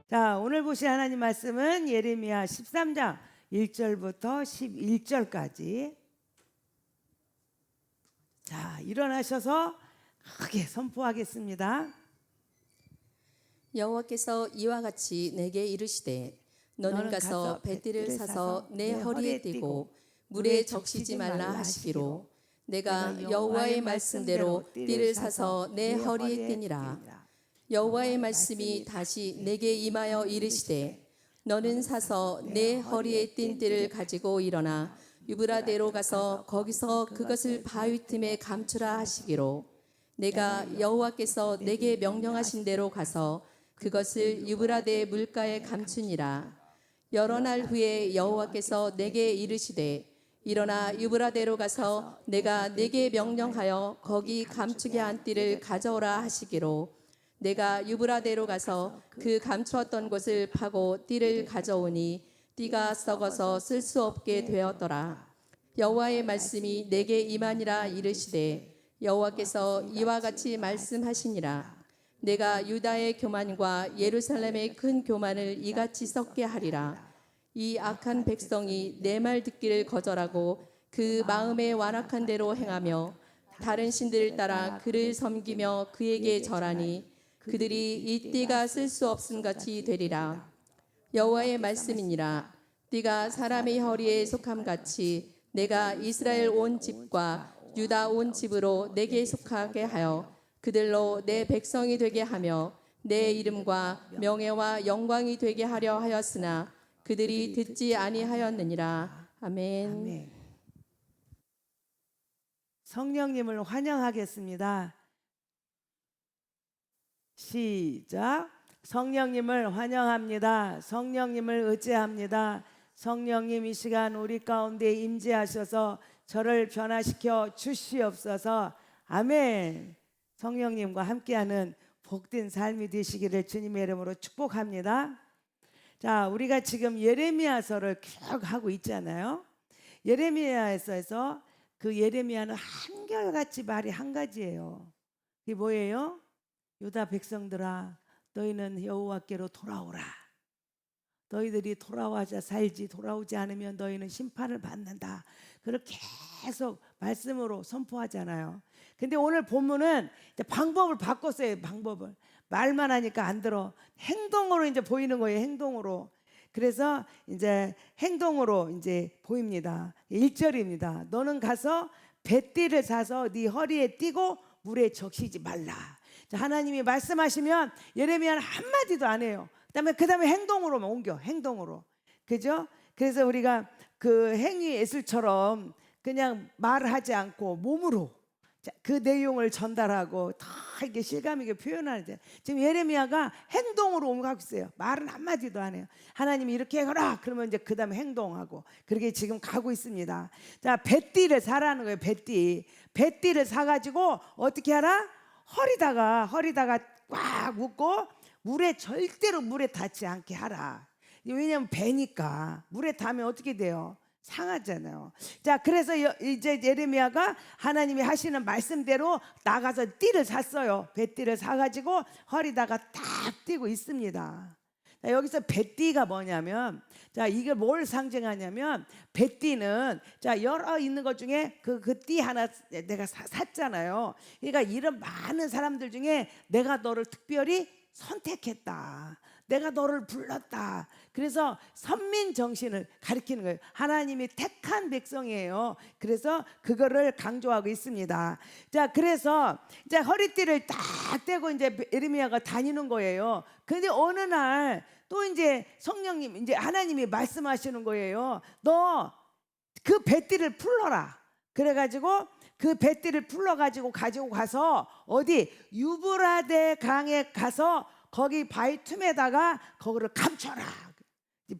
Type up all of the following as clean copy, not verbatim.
자, 오늘 보실 하나님 말씀은 예레미야 13장 1절부터 11절까지. 자, 일어나셔서 크게 선포하겠습니다. 여호와께서 이와 같이 내게 이르시되 너는 가서 뱃띠를 사서 내 허리에 띠고 물에 적시지 말라 하시기로 내가 여호와의 말씀대로 띠를 사서 내 허리에 띠니라. 여호와의 말씀이 다시 내게 임하여 이르시되 너는 사서 내 허리에 띈 띠를 가지고 일어나 유브라데로 가서 거기서 그것을 바위 틈에 감추라 하시기로 내가 여호와께서 내게 명령하신 대로 가서 그것을 유브라데 물가에 감추니라. 여러 날 후에 여호와께서 내게 이르시되 일어나 유브라데로 가서 내가 내게 명령하여 거기 감추게 한 띠를 가져오라 하시기로 내가 유브라데로 가서 그 감추었던 곳을 파고 띠를 가져오니 띠가 썩어서 쓸 수 없게 되었더라. 여호와의 말씀이 내게 임하니라 이르시되 여호와께서 이와 같이 말씀하시니라. 내가 유다의 교만과 예루살렘의 큰 교만을 이같이 썩게 하리라. 이 악한 백성이 내 말 듣기를 거절하고 그 마음에 완악한 대로 행하며 다른 신들을 따라 그를 섬기며 그에게 절하니 그들이 이 띠가 쓸 수 없음 같이 되리라. 여호와의 말씀이니라. 띠가 사람의 허리에 속함 같이 내가 이스라엘 온 집과 유다 온 집으로 내게 속하게 하여 그들로 내 백성이 되게 하며 내 이름과 명예와 영광이 되게 하려 하였으나 그들이 듣지 아니하였느니라. 아멘. 아멘. 성령님을 환영하겠습니다. 시작. 성령님을 환영합니다. 성령님을 의지합니다. 성령님 이 시간 우리 가운데 임재하셔서 저를 변화시켜 주시옵소서. 아멘. 성령님과 함께하는 복된 삶이 되시기를 주님의 이름으로 축복합니다. 자, 우리가 지금 예레미야서를 쭉 하고 있잖아요. 예레미야에서 그 예레미야는 한결같이 말이 한 가지예요. 그게 뭐예요? 유다 백성들아, 너희는 여호와께로 돌아오라. 너희들이 돌아와자 살지, 돌아오지 않으면 너희는 심판을 받는다. 그렇게 계속 말씀으로 선포하잖아요. 근데 오늘 본문은 이제 방법을 바꿨어요. 방법을. 말만 하니까 안 들어. 행동으로 이제 보이는 거예요. 행동으로. 그래서 이제 행동으로 이제 보입니다. 1절입니다. 너는 가서 뱃띠를 사서 네 허리에 띠고 물에 적시지 말라. 자, 하나님이 말씀하시면 예레미야는 한마디도 안 해요. 그다음에 행동으로만 옮겨. 행동으로. 그죠? 그래서 우리가 그 행위 예술처럼 그냥 말하지 않고 몸으로 그 내용을 전달하고 다 이게 실감 있게 표현하는데 지금 예레미야가 행동으로 옮겨가고 있어요. 말은 한마디도 안 해요. 하나님이 이렇게 해라 그러면 이제 그 다음에 행동하고 그렇게 지금 가고 있습니다. 자, 뱃띠를 사라는 거예요. 뱃띠를 사가지고 어떻게 하라? 허리다가 꽉 묶고 절대로 물에 닿지 않게 하라. 왜냐하면 배니까 물에 닿으면 어떻게 돼요? 상하잖아요. 자, 그래서 이제 예레미야가 하나님이 하시는 말씀대로 나가서 띠를 샀어요. 뱃띠를 사가지고 허리다가 딱 띠고 있습니다. 자, 여기서 뱃띠가 뭐냐면, 자, 이게 뭘 상징하냐면, 뱃띠는 자 여러 있는 것 중에 그 띠 하나 내가 샀잖아요. 그러니까 이런 많은 사람들 중에 내가 너를 특별히 선택했다. 내가 너를 불렀다. 그래서 선민 정신을 가리키는 거예요. 하나님이 택한 백성이에요. 그래서 그거를 강조하고 있습니다. 자, 그래서 이제 허리띠를 딱 떼고 이제 예레미야가 다니는 거예요. 근데 어느 날 또 이제 성령님, 이제 하나님이 말씀하시는 거예요. 너 그 뱃띠를 풀러라. 그래가지고 그 뱃띠를 풀러가지고 가지고 가서 어디 유브라데 강에 가서 거기 바위 틈에다가 거기를 감춰라.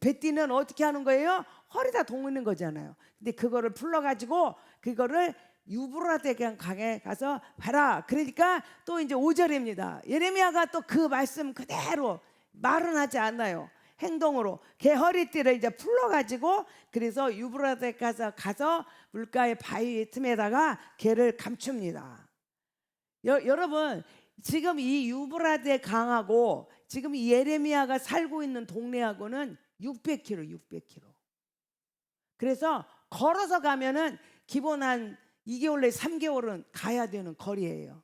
뱃띠는 어떻게 하는 거예요? 허리다 동이는 거잖아요. 근데 그거를 풀러가지고 그거를 유브라데 강에 가서 봐라. 그러니까 또 이제 5절입니다. 예레미야가 또 그 말씀 그대로 말은 하지 않아요. 행동으로 개 허리띠를 이제 풀러가지고 그래서 유브라데 가서 물가의 바위 틈에다가 개를 감춥니다. 여러분, 지금 이 유브라데 강하고 지금 이 예레미야가 살고 있는 동네하고는 600km, 600km. 그래서 걸어서 가면은 기본 한 2개월 내 3개월은 가야 되는 거리예요.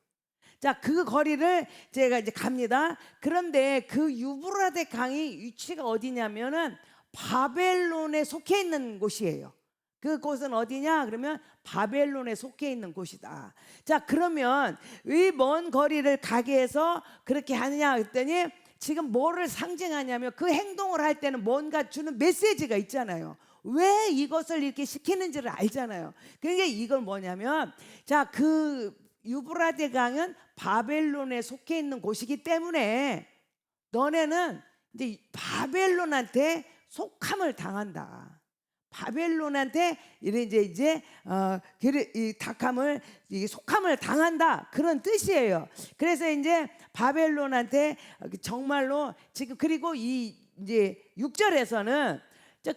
자, 그 거리를 제가 이제 갑니다. 그런데 그 유브라데 강이 위치가 어디냐면은 바벨론에 속해 있는 곳이에요. 그곳은 어디냐? 그러면 바벨론에 속해 있는 곳이다. 자, 그러면 왜 먼 거리를 가게 해서 그렇게 하느냐 했더니 지금 뭐를 상징하냐면 그 행동을 할 때는 뭔가 주는 메시지가 있잖아요. 왜 이것을 이렇게 시키는지를 알잖아요. 그러니까 이걸 뭐냐면, 자, 그 유브라데 강은 바벨론에 속해 있는 곳이기 때문에 너네는 이제 바벨론한테 속함을 당한다. 바벨론한테 이제 이 닭함을 이 속함을 당한다, 그런 뜻이에요. 그래서 이제 바벨론한테 정말로 지금, 그리고 이 이제 6절에서는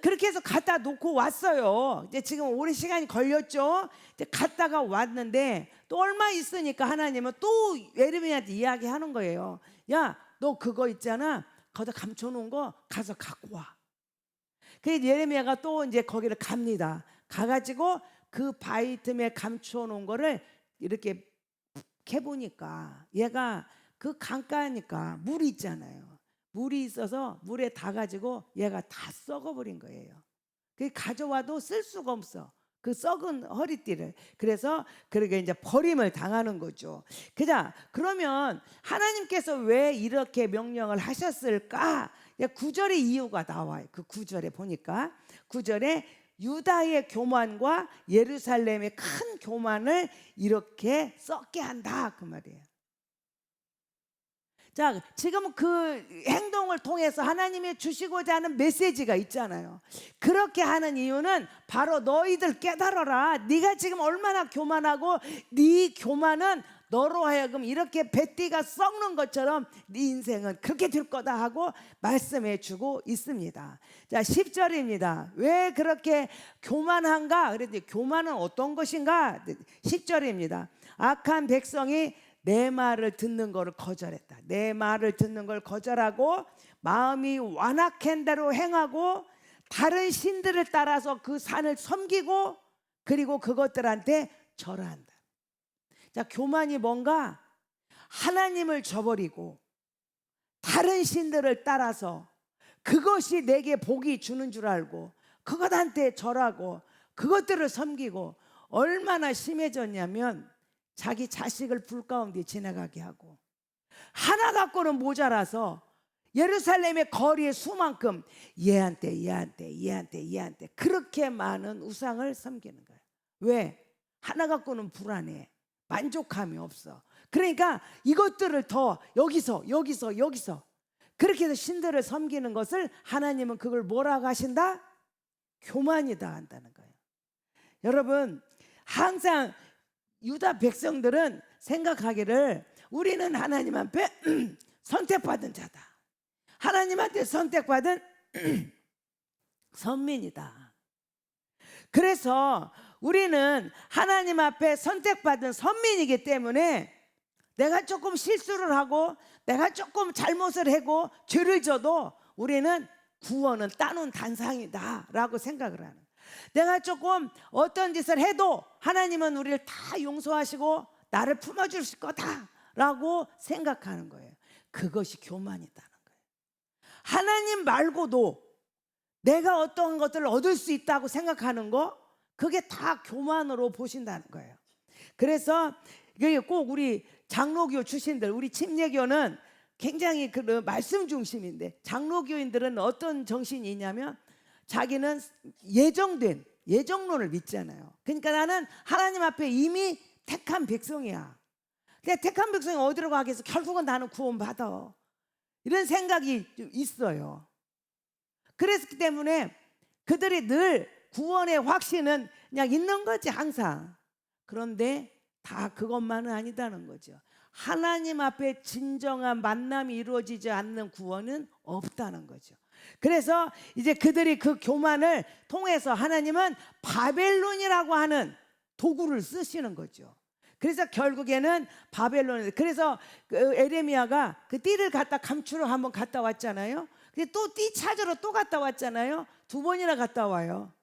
그렇게 해서 갖다 놓고 왔어요. 이제 지금 오랜 시간이 걸렸죠. 이제 갔다가 왔는데 또 얼마 있으니까 하나님은 또 예레미야한테 이야기하는 거예요. 야, 너 그거 있잖아, 거기다 감춰놓은 거 가서 갖고 와. 그래서 예레미야가 또 이제 거기를 갑니다. 가가지고 그 바위 틈에 감춰놓은 거를 이렇게 캐보니까 얘가 그 강가니까 물이 있잖아요. 물이 있어서 물에 닿아가지고 얘가 다 썩어버린 거예요. 그 가져와도 쓸 수가 없어, 그 썩은 허리띠를. 그래서 그렇게 이제 버림을 당하는 거죠. 그러면 하나님께서 왜 이렇게 명령을 하셨을까? 9절의 이유가 나와요. 그 9절에 보니까 9절에 유다의 교만과 예루살렘의 큰 교만을 이렇게 썩게 한다, 그 말이에요. 자, 지금 그 행동을 통해서 하나님이 주시고자 하는 메시지가 있잖아요. 그렇게 하는 이유는 바로 너희들 깨달아라. 네가 지금 얼마나 교만하고 네 교만은 너로 하여금 이렇게 배띠가 썩는 것처럼 네 인생은 그렇게 될 거다 하고 말씀해 주고 있습니다. 자, 10절입니다. 왜 그렇게 교만한가? 그런데 교만은 어떤 것인가? 10절입니다. 악한 백성이 내 말을 듣는 것을 거절했다. 내 말을 듣는 걸 거절하고 마음이 완악한 대로 행하고 다른 신들을 따라서 그 산을 섬기고 그리고 그것들한테 절한다. 자, 교만이 뭔가? 하나님을 저버리고 다른 신들을 따라서 그것이 내게 복이 주는 줄 알고 그것한테 절하고 그것들을 섬기고, 얼마나 심해졌냐면 자기 자식을 불 가운데 지나가게 하고 하나 갖고는 모자라서 예루살렘의 거리의 수만큼 얘한테 그렇게 많은 우상을 섬기는 거예요. 왜? 하나 갖고는 불안해, 만족감이 없어. 그러니까 이것들을 더 여기서 그렇게 해서 신들을 섬기는 것을 하나님은 그걸 뭐라고 하신다? 교만이다 한다는 거예요. 여러분, 항상 유다 백성들은 생각하기를 우리는 하나님 앞에 선택받은 자다, 하나님한테 선택받은 선민이다. 그래서 우리는 하나님 앞에 선택받은 선민이기 때문에 내가 조금 실수를 하고 내가 조금 잘못을 하고 죄를 져도 우리는 구원은 따놓은 단상이다 라고 생각을 하는 거예요. 내가 조금 어떤 짓을 해도 하나님은 우리를 다 용서하시고 나를 품어주실 거다 라고 생각하는 거예요. 그것이 교만이다는 거예요. 하나님 말고도 내가 어떤 것들을 얻을 수 있다고 생각하는 거, 그게 다 교만으로 보신다는 거예요. 그래서 꼭 우리 장로교 출신들, 우리 침례교는 굉장히 그 말씀 중심인데 장로교인들은 어떤 정신이 있냐면 자기는 예정론을 믿잖아요. 그러니까 나는 하나님 앞에 이미 택한 백성이야. 그냥 택한 백성이 어디로 가겠어? 결국은 나는 구원받아. 이런 생각이 좀 있어요. 그랬기 때문에 그들이 늘 구원의 확신은 그냥 있는 거지 항상. 그런데 다 그것만은 아니다는 거죠. 하나님 앞에 진정한 만남이 이루어지지 않는 구원은 없다는 거죠. 그래서 이제 그들이 그 교만을 통해서 하나님은 바벨론이라고 하는 도구를 쓰시는 거죠. 그래서 결국에는 바벨론에, 그래서 그 에레미야가 그 띠를 갖다 감추러 한번 갔다 왔잖아요. 근데 또 띠 찾으러 또 갔다 왔잖아요. 2번이나 갔다 와요.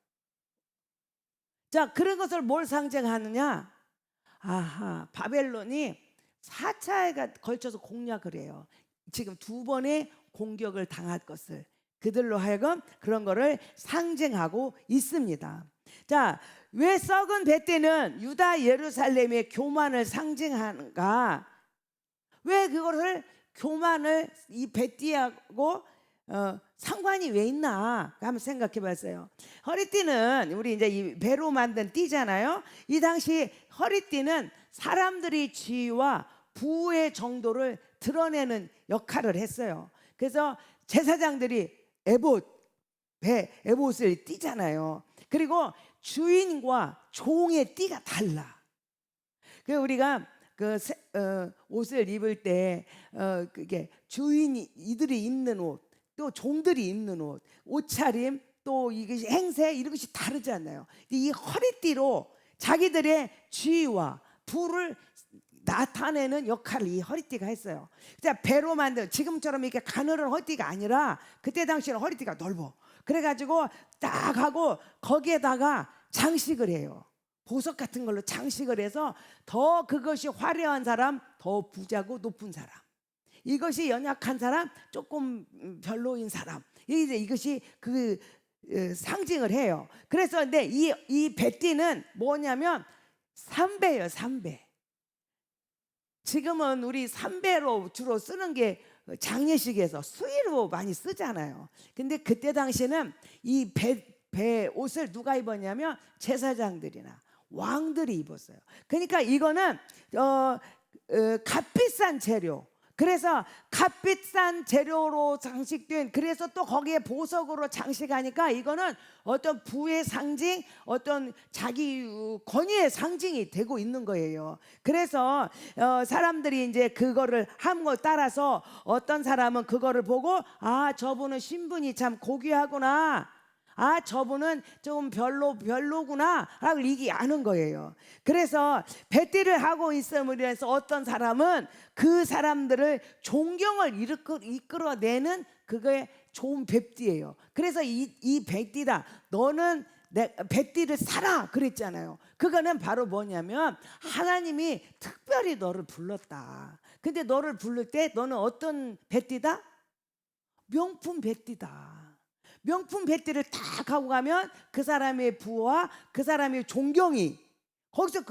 자, 그런 것을 뭘 상징하느냐? 아하, 바벨론이 4차에 걸쳐서 공략을 해요. 지금 2번의 공격을 당할 것을 그들로 하여금 그런 거를 상징하고 있습니다. 자, 왜 썩은 뱃띠는 유다 예루살렘의 교만을 상징하는가? 왜 그거를 교만을 이 뱃띠하고 상관이 왜 있나 한번 생각해 봤어요. 허리띠는 우리 이제 이 배로 만든 띠잖아요. 이 당시 허리띠는 사람들이 지위와 부의 정도를 드러내는 역할을 했어요. 그래서 제사장들이 에봇을 띠잖아요. 그리고 주인과 종의 띠가 달라. 그 우리가 옷을 입을 때 그게 주인이 이들이 입는 옷, 또 종들이 입는 옷, 옷차림, 또 이것이 행세 이런 것이 다르잖아요. 이 허리띠로 자기들의 지위와 부를 나타내는 역할을 이 허리띠가 했어요. 자, 배로 만든 지금처럼 이렇게 가늘은 허리띠가 아니라 그때 당시에는 허리띠가 넓어. 그래가지고 딱 하고 거기에다가 장식을 해요. 보석 같은 걸로 장식을 해서 더 그것이 화려한 사람, 더 부자고 높은 사람, 이것이 연약한 사람, 조금 별로인 사람, 이것이 그 상징을 해요. 그래서 근데 이 배띠는 뭐냐면 삼배예요. 삼배. 지금은 우리 삼배로 주로 쓰는 게 장례식에서 수의로 많이 쓰잖아요. 근데 그때 당시에는 이 배 옷을 누가 입었냐면 제사장들이나 왕들이 입었어요. 그러니까 이거는 값비싼 재료, 그래서 값비싼 재료로 장식된, 그래서 또 거기에 보석으로 장식하니까 이거는 어떤 부의 상징, 어떤 자기 권위의 상징이 되고 있는 거예요. 그래서 사람들이 이제 그거를 한 거 따라서 어떤 사람은 그거를 보고 아, 저분은 신분이 참 고귀하구나, 아, 저분은 좀 별로구나 라고 얘기하는 거예요. 그래서 배띠를 하고 있음으로 해서 어떤 사람은 그 사람들을 존경을 이끌어내는 그게 좋은 배띠예요. 그래서 이 배띠다, 너는 내 배띠를 사라 그랬잖아요. 그거는 바로 뭐냐면 하나님이 특별히 너를 불렀다. 근데 너를 부를 때 너는 어떤 배띠다? 명품 배띠다. 명품 배띠를 딱 하고 가면 그 사람의 부와 그 사람의 존경이 거기서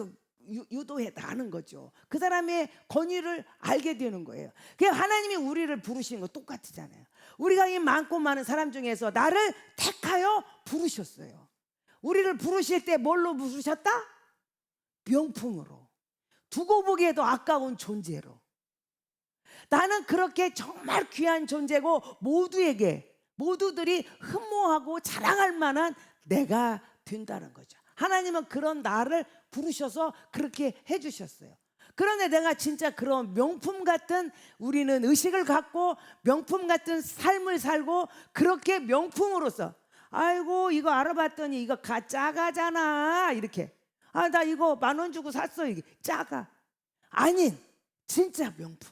유도해 나는 거죠. 그 사람의 권위를 알게 되는 거예요. 그냥 하나님이 우리를 부르시는 거 똑같잖아요. 우리가 이 많고 많은 사람 중에서 나를 택하여 부르셨어요. 우리를 부르실 때 뭘로 부르셨다? 명품으로, 두고 보기에도 아까운 존재로. 나는 그렇게 정말 귀한 존재고 모두들이 흠모하고 자랑할 만한 내가 된다는 거죠. 하나님은 그런 나를 부르셔서 그렇게 해주셨어요. 그런데 내가 진짜 그런 명품 같은, 우리는 의식을 갖고 명품 같은 삶을 살고 그렇게 명품으로서, 아이고 이거 알아봤더니 이거 작아잖아, 이렇게, 아, 나 이거 10,000원 주고 샀어, 이게 작아. 아닌 진짜 명품.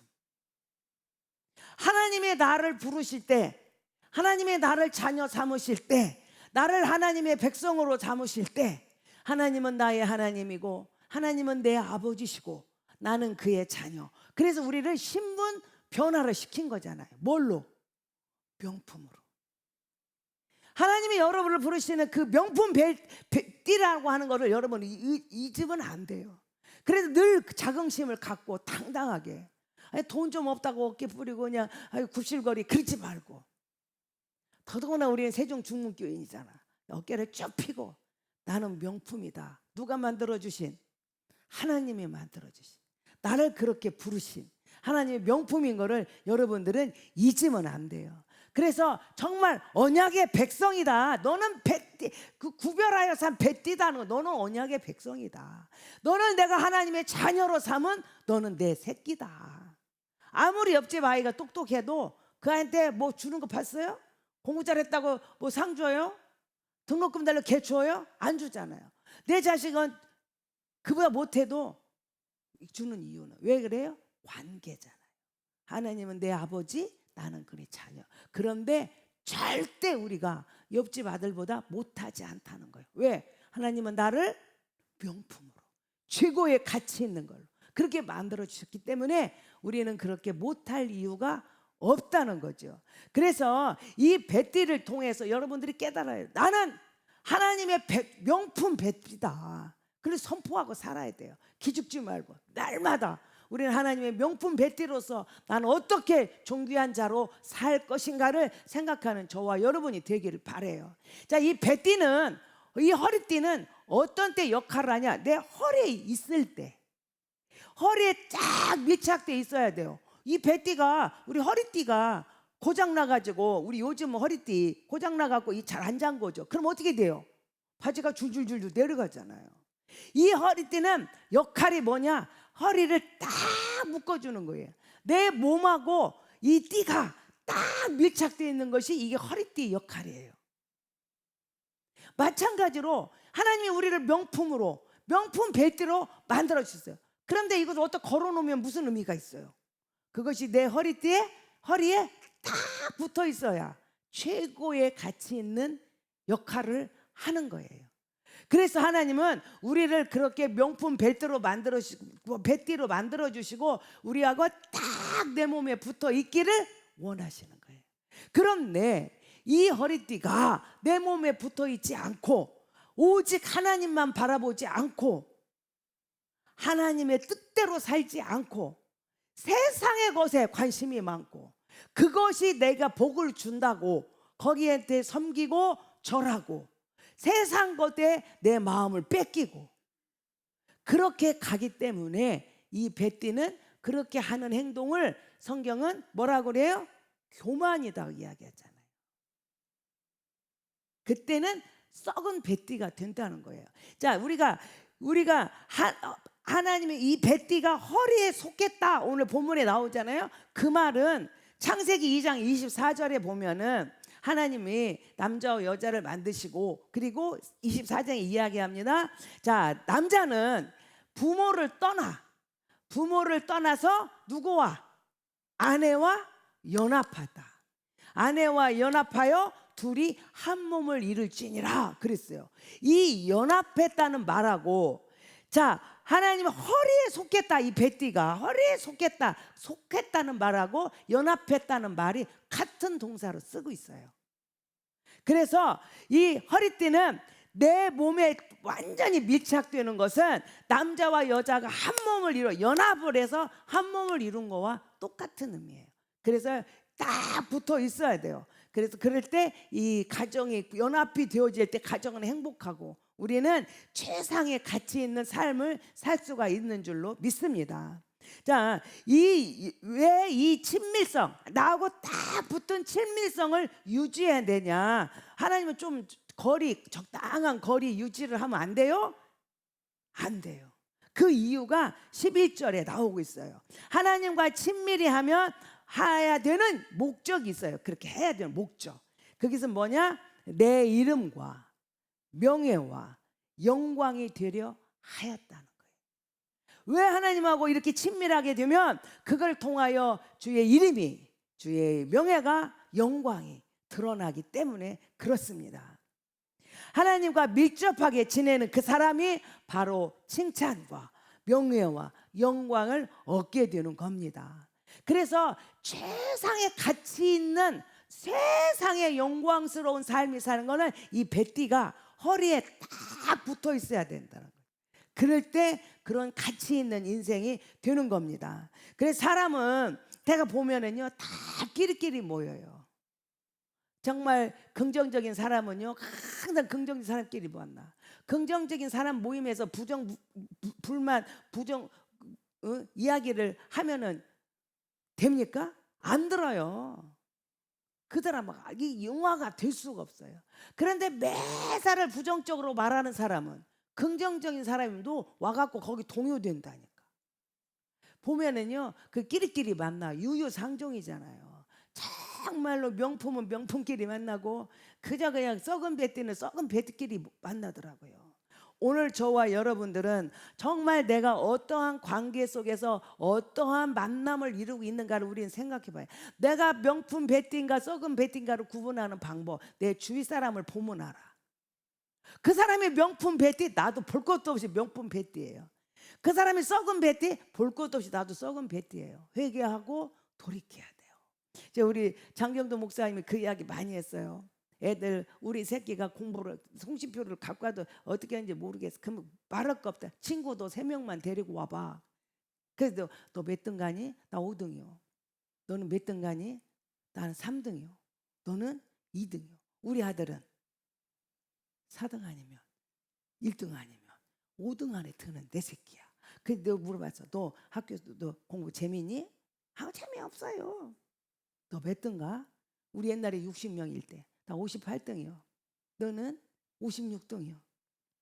하나님의 나를 부르실 때, 하나님의 나를 자녀 삼으실 때, 나를 하나님의 백성으로 삼으실 때, 하나님은 나의 하나님이고 하나님은 내 아버지시고 나는 그의 자녀. 그래서 우리를 신분 변화를 시킨 거잖아요. 뭘로? 명품으로. 하나님이 여러분을 부르시는 그 명품 띠라고 하는 거를 여러분 잊으면 안 돼요. 그래서 늘 자긍심을 갖고 당당하게, 돈 좀 없다고 어깨 뿌리고 그냥 굽실거리 그러지 말고, 더더구나 우리는 세종 중문교인이잖아. 어깨를 쭉 펴고 나는 명품이다. 누가 만들어주신? 하나님이 만들어주신, 나를 그렇게 부르신 하나님의 명품인 거를 여러분들은 잊으면 안 돼요. 그래서 정말 언약의 백성이다. 너는 구별하여 산 배띠다는 거, 너는 언약의 백성이다. 너는 내가 하나님의 자녀로 삼은 너는 내 새끼다. 아무리 옆집 아이가 똑똑해도 그 아이한테 뭐 주는 거 봤어요? 공부 잘했다고 뭐 상 줘요? 등록금 달러 개 줘요? 안 주잖아요. 내 자식은 그보다 못해도 주는 이유는 왜 그래요? 관계잖아요. 하나님은 내 아버지, 나는 그의 자녀. 그런데 절대 우리가 옆집 아들보다 못하지 않다는 거예요. 왜? 하나님은 나를 명품으로, 최고의 가치 있는 걸로 그렇게 만들어 주셨기 때문에 우리는 그렇게 못할 이유가 없다는 거죠. 그래서 이 뱃띠를 통해서 여러분들이 깨달아요. 나는 하나님의 명품 뱃띠다. 그래서 선포하고 살아야 돼요. 기죽지 말고 날마다 우리는 하나님의 명품 뱃띠로서 나는 어떻게 존귀한 자로 살 것인가를 생각하는 저와 여러분이 되기를 바라요. 자, 이 뱃띠는, 이 허리띠는 어떤 때 역할을 하냐? 내 허리에 있을 때, 허리에 쫙 밀착돼 있어야 돼요. 이 뱃띠가, 우리 허리띠가 고장 나가지고, 우리 요즘 허리띠 고장 나가고 이 잘 안 잠 거죠. 그럼 어떻게 돼요? 바지가 줄줄줄줄 내려가잖아요. 이 허리띠는 역할이 뭐냐? 허리를 딱 묶어주는 거예요. 내 몸하고 이 띠가 딱 밀착되어 있는 것이 이게 허리띠 역할이에요. 마찬가지로 하나님이 우리를 명품으로, 명품 뱃띠로 만들어 주셨어요. 그런데 이것을 어디다 걸어놓으면 무슨 의미가 있어요? 그것이 내 허리에 딱 붙어 있어야 최고의 가치 있는 역할을 하는 거예요. 그래서 하나님은 우리를 그렇게 명품 뱃띠로 만들어 주시고 우리하고 딱 내 몸에 붙어 있기를 원하시는 거예요. 그런데 이 허리띠가 내 몸에 붙어 있지 않고 오직 하나님만 바라보지 않고 하나님의 뜻대로 살지 않고 세상의 것에 관심이 많고 그것이 내가 복을 준다고 거기에 대해 섬기고 절하고 세상 것에 내 마음을 뺏기고 그렇게 가기 때문에 이 뱃띠는 그렇게 하는 행동을 성경은 뭐라고 그래요? 교만이다 이야기하잖아요. 그때는 썩은 뱃띠가 된다는 거예요. 자, 우리가 하나님의 이 뱃띠가 허리에 속했다 오늘 본문에 나오잖아요. 그 말은 창세기 2장 24절에 보면은 하나님이 남자와 여자를 만드시고 그리고 24장에 이야기합니다. 자, 남자는 부모를 떠나서 누구와? 아내와 연합하다. 아내와 연합하여 둘이 한 몸을 이룰지니라 그랬어요. 이 연합했다는 말하고 자, 하나님은 허리에 속했다. 이 뱃띠가 허리에 속했다는 말하고 연합했다는 말이 같은 동사로 쓰고 있어요. 그래서 이 허리띠는 내 몸에 완전히 밀착되는 것은 남자와 여자가 한 몸을 이뤄 연합을 해서 한 몸을 이룬 거와 똑같은 의미예요. 그래서 딱 붙어 있어야 돼요. 그래서 그럴 때 이 가정이 연합이 되어질 때 가정은 행복하고 우리는 최상의 가치 있는 삶을 살 수가 있는 줄로 믿습니다. 자, 왜 이 친밀성, 나하고 딱 붙은 친밀성을 유지해야 되냐? 하나님은 좀 적당한 거리 유지를 하면 안 돼요? 안 돼요. 그 이유가 11절에 나오고 있어요. 하나님과 친밀히 하면 해야 되는 목적이 있어요. 그렇게 해야 되는 목적. 거기서 뭐냐? 내 이름과 명예와 영광이 되려 하였다는 거예요. 왜 하나님하고 이렇게 친밀하게 되면 그걸 통하여 주의 이름이, 주의 명예가, 영광이 드러나기 때문에 그렇습니다. 하나님과 밀접하게 지내는 그 사람이 바로 칭찬과 명예와 영광을 얻게 되는 겁니다. 그래서 최상의 가치 있는 세상의 영광스러운 삶이 사는 거는 이 뱃띠가 허리에 딱 붙어 있어야 된다는 거예요. 그럴 때 그런 가치 있는 인생이 되는 겁니다. 그래서 사람은 제가 보면은요 다 끼리끼리 모여요. 정말 긍정적인 사람은요 항상 긍정적인 사람끼리 만나. 긍정적인 사람 모임에서 불만 이야기를 하면은 됩니까? 안 들어요. 그 사람은 이 영화가 될 수가 없어요. 그런데 매사를 부정적으로 말하는 사람은 긍정적인 사람도 와갖고 거기 동요된다니까. 보면은요 그 끼리끼리 만나 유유상종이잖아요. 정말로 명품은 명품끼리 만나고 그냥 썩은 뱃띠는 썩은 뱃끼리 만나더라고요. 오늘 저와 여러분들은 정말 내가 어떠한 관계 속에서 어떠한 만남을 이루고 있는가를 우리는 생각해 봐요. 내가 명품 베띠인가 썩은 베띠인가를 구분하는 방법, 내 주위 사람을 보면 알아. 그 사람이 명품 베띠, 나도 볼 것도 없이 명품 베띠예요. 그 사람이 썩은 베띠, 볼 것도 없이 나도 썩은 베띠예요. 회개하고 돌이켜야 돼요. 이제 우리 장경도 목사님이 그 이야기 많이 했어요. 애들 우리 새끼가 공부를 송신표를 갖고 와도 어떻게 하는지 모르겠어. 그러면 말할 거 없다. 친구도 3명만 데리고 와봐. 그래서 너 몇 등 가니? 나 5등이요. 너는 몇 등 가니? 나는 3등이요. 너는 2등이요. 우리 아들은 4등 아니면 1등 아니면 5등 안에 드는 내 새끼야. 그래서 내가 물어봤어. 너 학교에서 너 공부 재미니? 아, 재미없어요. 너 몇 등 가? 우리 옛날에 60명일 때 나 58등이요. 너는 56등이요.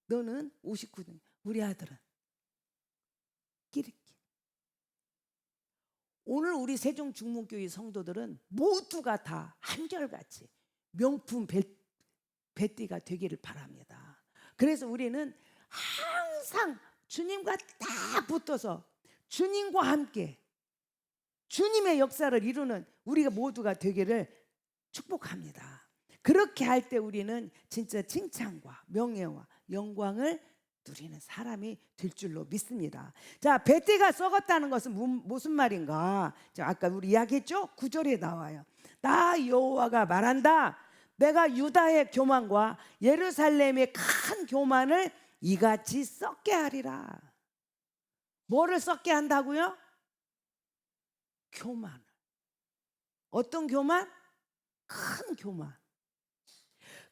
너는 59등. 우리 아들은 끼리끼리. 오늘 우리 세종중문교회 성도들은 모두가 다 한결같이 명품 베띠가 되기를 바랍니다. 그래서 우리는 항상 주님과 딱 붙어서 주님과 함께 주님의 역사를 이루는 우리가 모두가 되기를 축복합니다. 그렇게 할 때 우리는 진짜 칭찬과 명예와 영광을 누리는 사람이 될 줄로 믿습니다. 자, 베띠가 썩었다는 것은 무슨 말인가? 자, 아까 우리 이야기했죠? 9절에 나와요. 나 여호와가 말한다. 내가 유다의 교만과 예루살렘의 큰 교만을 이같이 썩게 하리라. 뭐를 썩게 한다고요? 교만을. 어떤 교만? 큰 교만.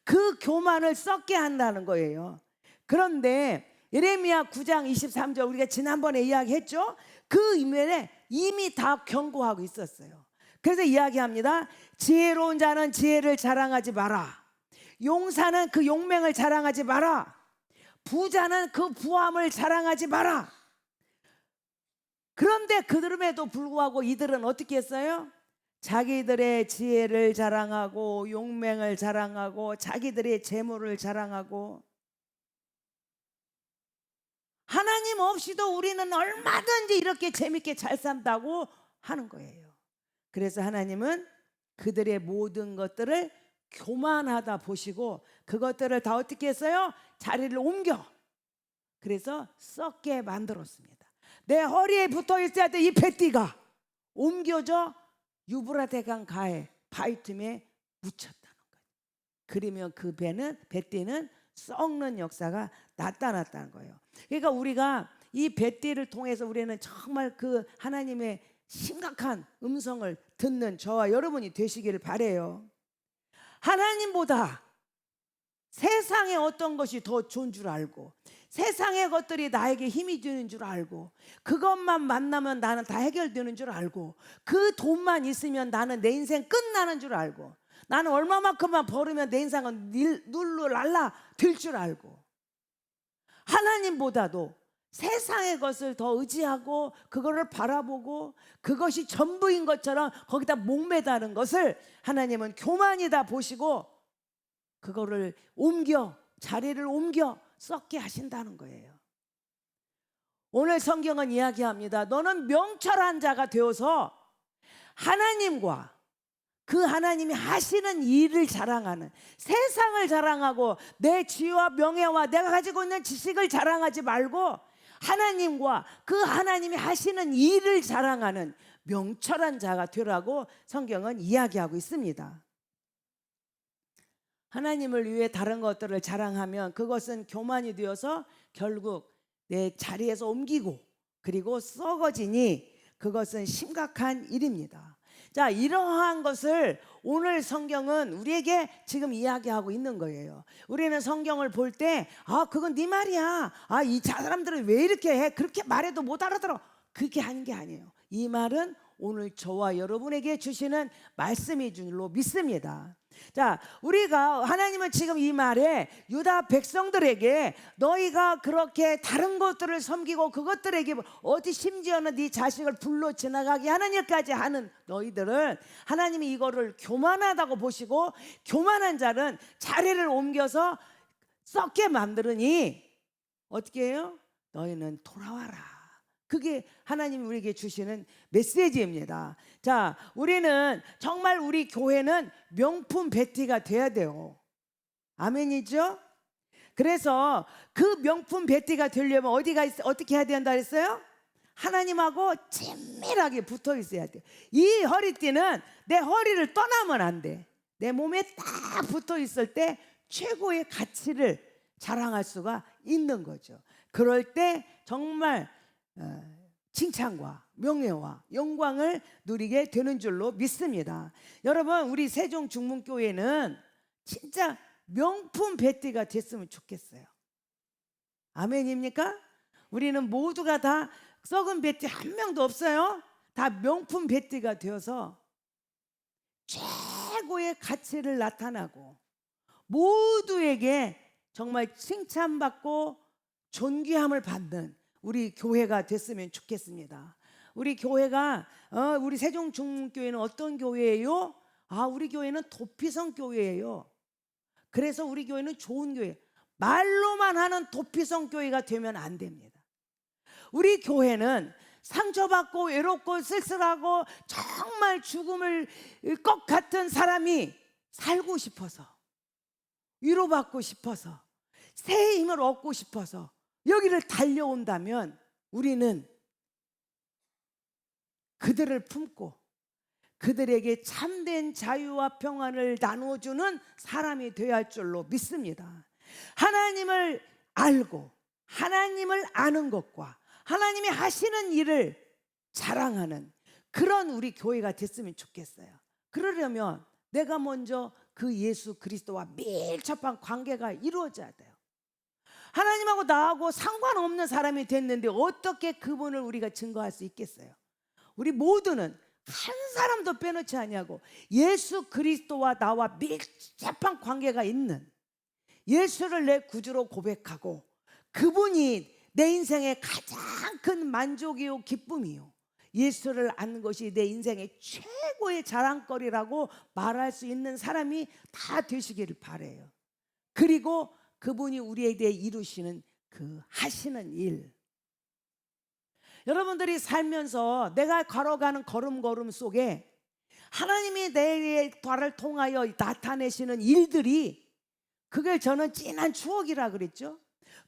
그 교만을 썩게 한다는 거예요. 그런데 예레미야 9장 23절 우리가 지난번에 이야기했죠. 그 이면에 이미 다 경고하고 있었어요. 그래서 이야기합니다. 지혜로운 자는 지혜를 자랑하지 마라. 용사는 그 용맹을 자랑하지 마라. 부자는 그 부함을 자랑하지 마라. 그런데 그럼에도 불구하고 이들은 어떻게 했어요? 자기들의 지혜를 자랑하고 용맹을 자랑하고 자기들의 재물을 자랑하고 하나님 없이도 우리는 얼마든지 이렇게 재밌게 잘 산다고 하는 거예요. 그래서 하나님은 그들의 모든 것들을 교만하다 보시고 그것들을 다 어떻게 했어요? 자리를 옮겨. 그래서 썩게 만들었습니다. 내 허리에 붙어 있어야 돼. 이 베띠가 옮겨져 유브라데강 가에 바위 틈에 묻혔다는 거예요. 그러면 그 베띠는 썩는 역사가 나타났다는 거예요. 그러니까 우리가 이 베띠를 통해서 우리는 정말 그 하나님의 심각한 음성을 듣는 저와 여러분이 되시기를 바라요. 하나님보다 세상의 어떤 것이 더 좋은 줄 알고 세상의 것들이 나에게 힘이 되는 줄 알고 그것만 만나면 나는 다 해결되는 줄 알고 그 돈만 있으면 나는 내 인생 끝나는 줄 알고 나는 얼마만큼만 벌으면 내 인생은 룰루랄라 될 줄 알고 하나님보다도 세상의 것을 더 의지하고 그거를 바라보고 그것이 전부인 것처럼 거기다 목매다는 것을 하나님은 교만이다 보시고 그거를 자리를 옮겨 썩게 하신다는 거예요. 오늘 성경은 이야기합니다. 너는 명철한 자가 되어서 하나님과 그 하나님이 하시는 일을 자랑하는 세상을 자랑하고 내 지혜와 명예와 내가 가지고 있는 지식을 자랑하지 말고 하나님과 그 하나님이 하시는 일을 자랑하는 명철한 자가 되라고 성경은 이야기하고 있습니다. 하나님을 위해 다른 것들을 자랑하면 그것은 교만이 되어서 결국 내 자리에서 옮기고 그리고 썩어지니 그것은 심각한 일입니다. 자, 이러한 것을 오늘 성경은 우리에게 지금 이야기하고 있는 거예요. 우리는 성경을 볼 때 그건 네 말이야. 이 사람들은 왜 이렇게 해? 그렇게 말해도 못 알아들어. 그렇게 하는 게 아니에요. 이 말은 오늘 저와 여러분에게 주시는 말씀인 줄로 믿습니다. 자, 우리가 하나님은 지금 이 말에 유다 백성들에게 너희가 그렇게 다른 것들을 섬기고 그것들에게 어디 심지어는 네 자식을 불로 지나가게 하는 일까지 하는 너희들은 하나님이 이거를 교만하다고 보시고 교만한 자는 자리를 옮겨서 썩게 만드느니 어떻게 해요? 너희는 돌아와라. 그게 하나님이 우리에게 주시는 메시지입니다. 자, 우리는 정말 우리 교회는 명품 베티가 돼야 돼요. 아멘이죠? 그래서 그 명품 베티가 되려면 어떻게 해야 된다 그랬어요? 하나님하고 친밀하게 붙어 있어야 돼. 이 허리띠는 내 허리를 떠나면 안 돼. 내 몸에 딱 붙어 있을 때 최고의 가치를 자랑할 수가 있는 거죠. 그럴 때 정말 칭찬과 명예와 영광을 누리게 되는 줄로 믿습니다. 여러분, 우리 세종 중문교회는 진짜 명품 베티가 됐으면 좋겠어요. 아멘입니까? 우리는 모두가 다 썩은 베티 한 명도 없어요. 다 명품 베티가 되어서 최고의 가치를 나타나고 모두에게 정말 칭찬받고 존귀함을 받는 우리 교회가 됐으면 좋겠습니다. 우리 교회가 우리 세종중문교회는 어떤 교회예요? 우리 교회는 도피성 교회예요. 그래서 우리 교회는 좋은 교회, 말로만 하는 도피성 교회가 되면 안 됩니다. 우리 교회는 상처받고 외롭고 쓸쓸하고 정말 죽음을 것 같은 사람이 살고 싶어서, 위로받고 싶어서, 새 힘을 얻고 싶어서 여기를 달려온다면 우리는 그들을 품고 그들에게 참된 자유와 평안을 나눠주는 사람이 되어야 할 줄로 믿습니다. 하나님을 알고 하나님을 아는 것과 하나님이 하시는 일을 자랑하는 그런 우리 교회가 됐으면 좋겠어요. 그러려면 내가 먼저 그 예수 그리스도와 밀접한 관계가 이루어져야 돼요. 하나님하고 나하고 상관없는 사람이 됐는데 어떻게 그분을 우리가 증거할 수 있겠어요? 우리 모두는 한 사람도 빼놓지 아니하고 예수 그리스도와 나와 밀접한 관계가 있는, 예수를 내 구주로 고백하고 그분이 내 인생의 가장 큰 만족이요 기쁨이요, 예수를 아는 것이 내 인생의 최고의 자랑거리라고 말할 수 있는 사람이 다 되시기를 바라요. 그리고 그분이 우리에 대해 이루시는 그 하시는 일, 여러분들이 살면서 내가 걸어가는 걸음걸음 속에 하나님이 내 나를 통하여 나타내시는 일들이, 그게 저는 진한 추억이라 그랬죠.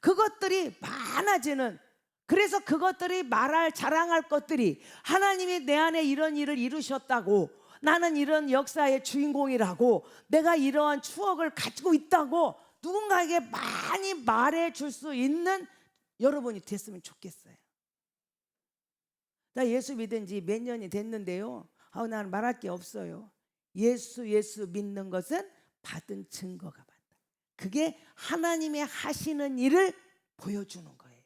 그것들이 많아지는, 그래서 그것들이 말할 자랑할 것들이 하나님이 내 안에 이런 일을 이루셨다고, 나는 이런 역사의 주인공이라고, 내가 이러한 추억을 가지고 있다고 누군가에게 많이 말해 줄 수 있는 여러분이 됐으면 좋겠어요. 나 예수 믿은 지 몇 년이 됐는데요, 나는 말할 게 없어요. 예수 믿는 것은 받은 증거가 맞다. 그게 하나님의 하시는 일을 보여주는 거예요.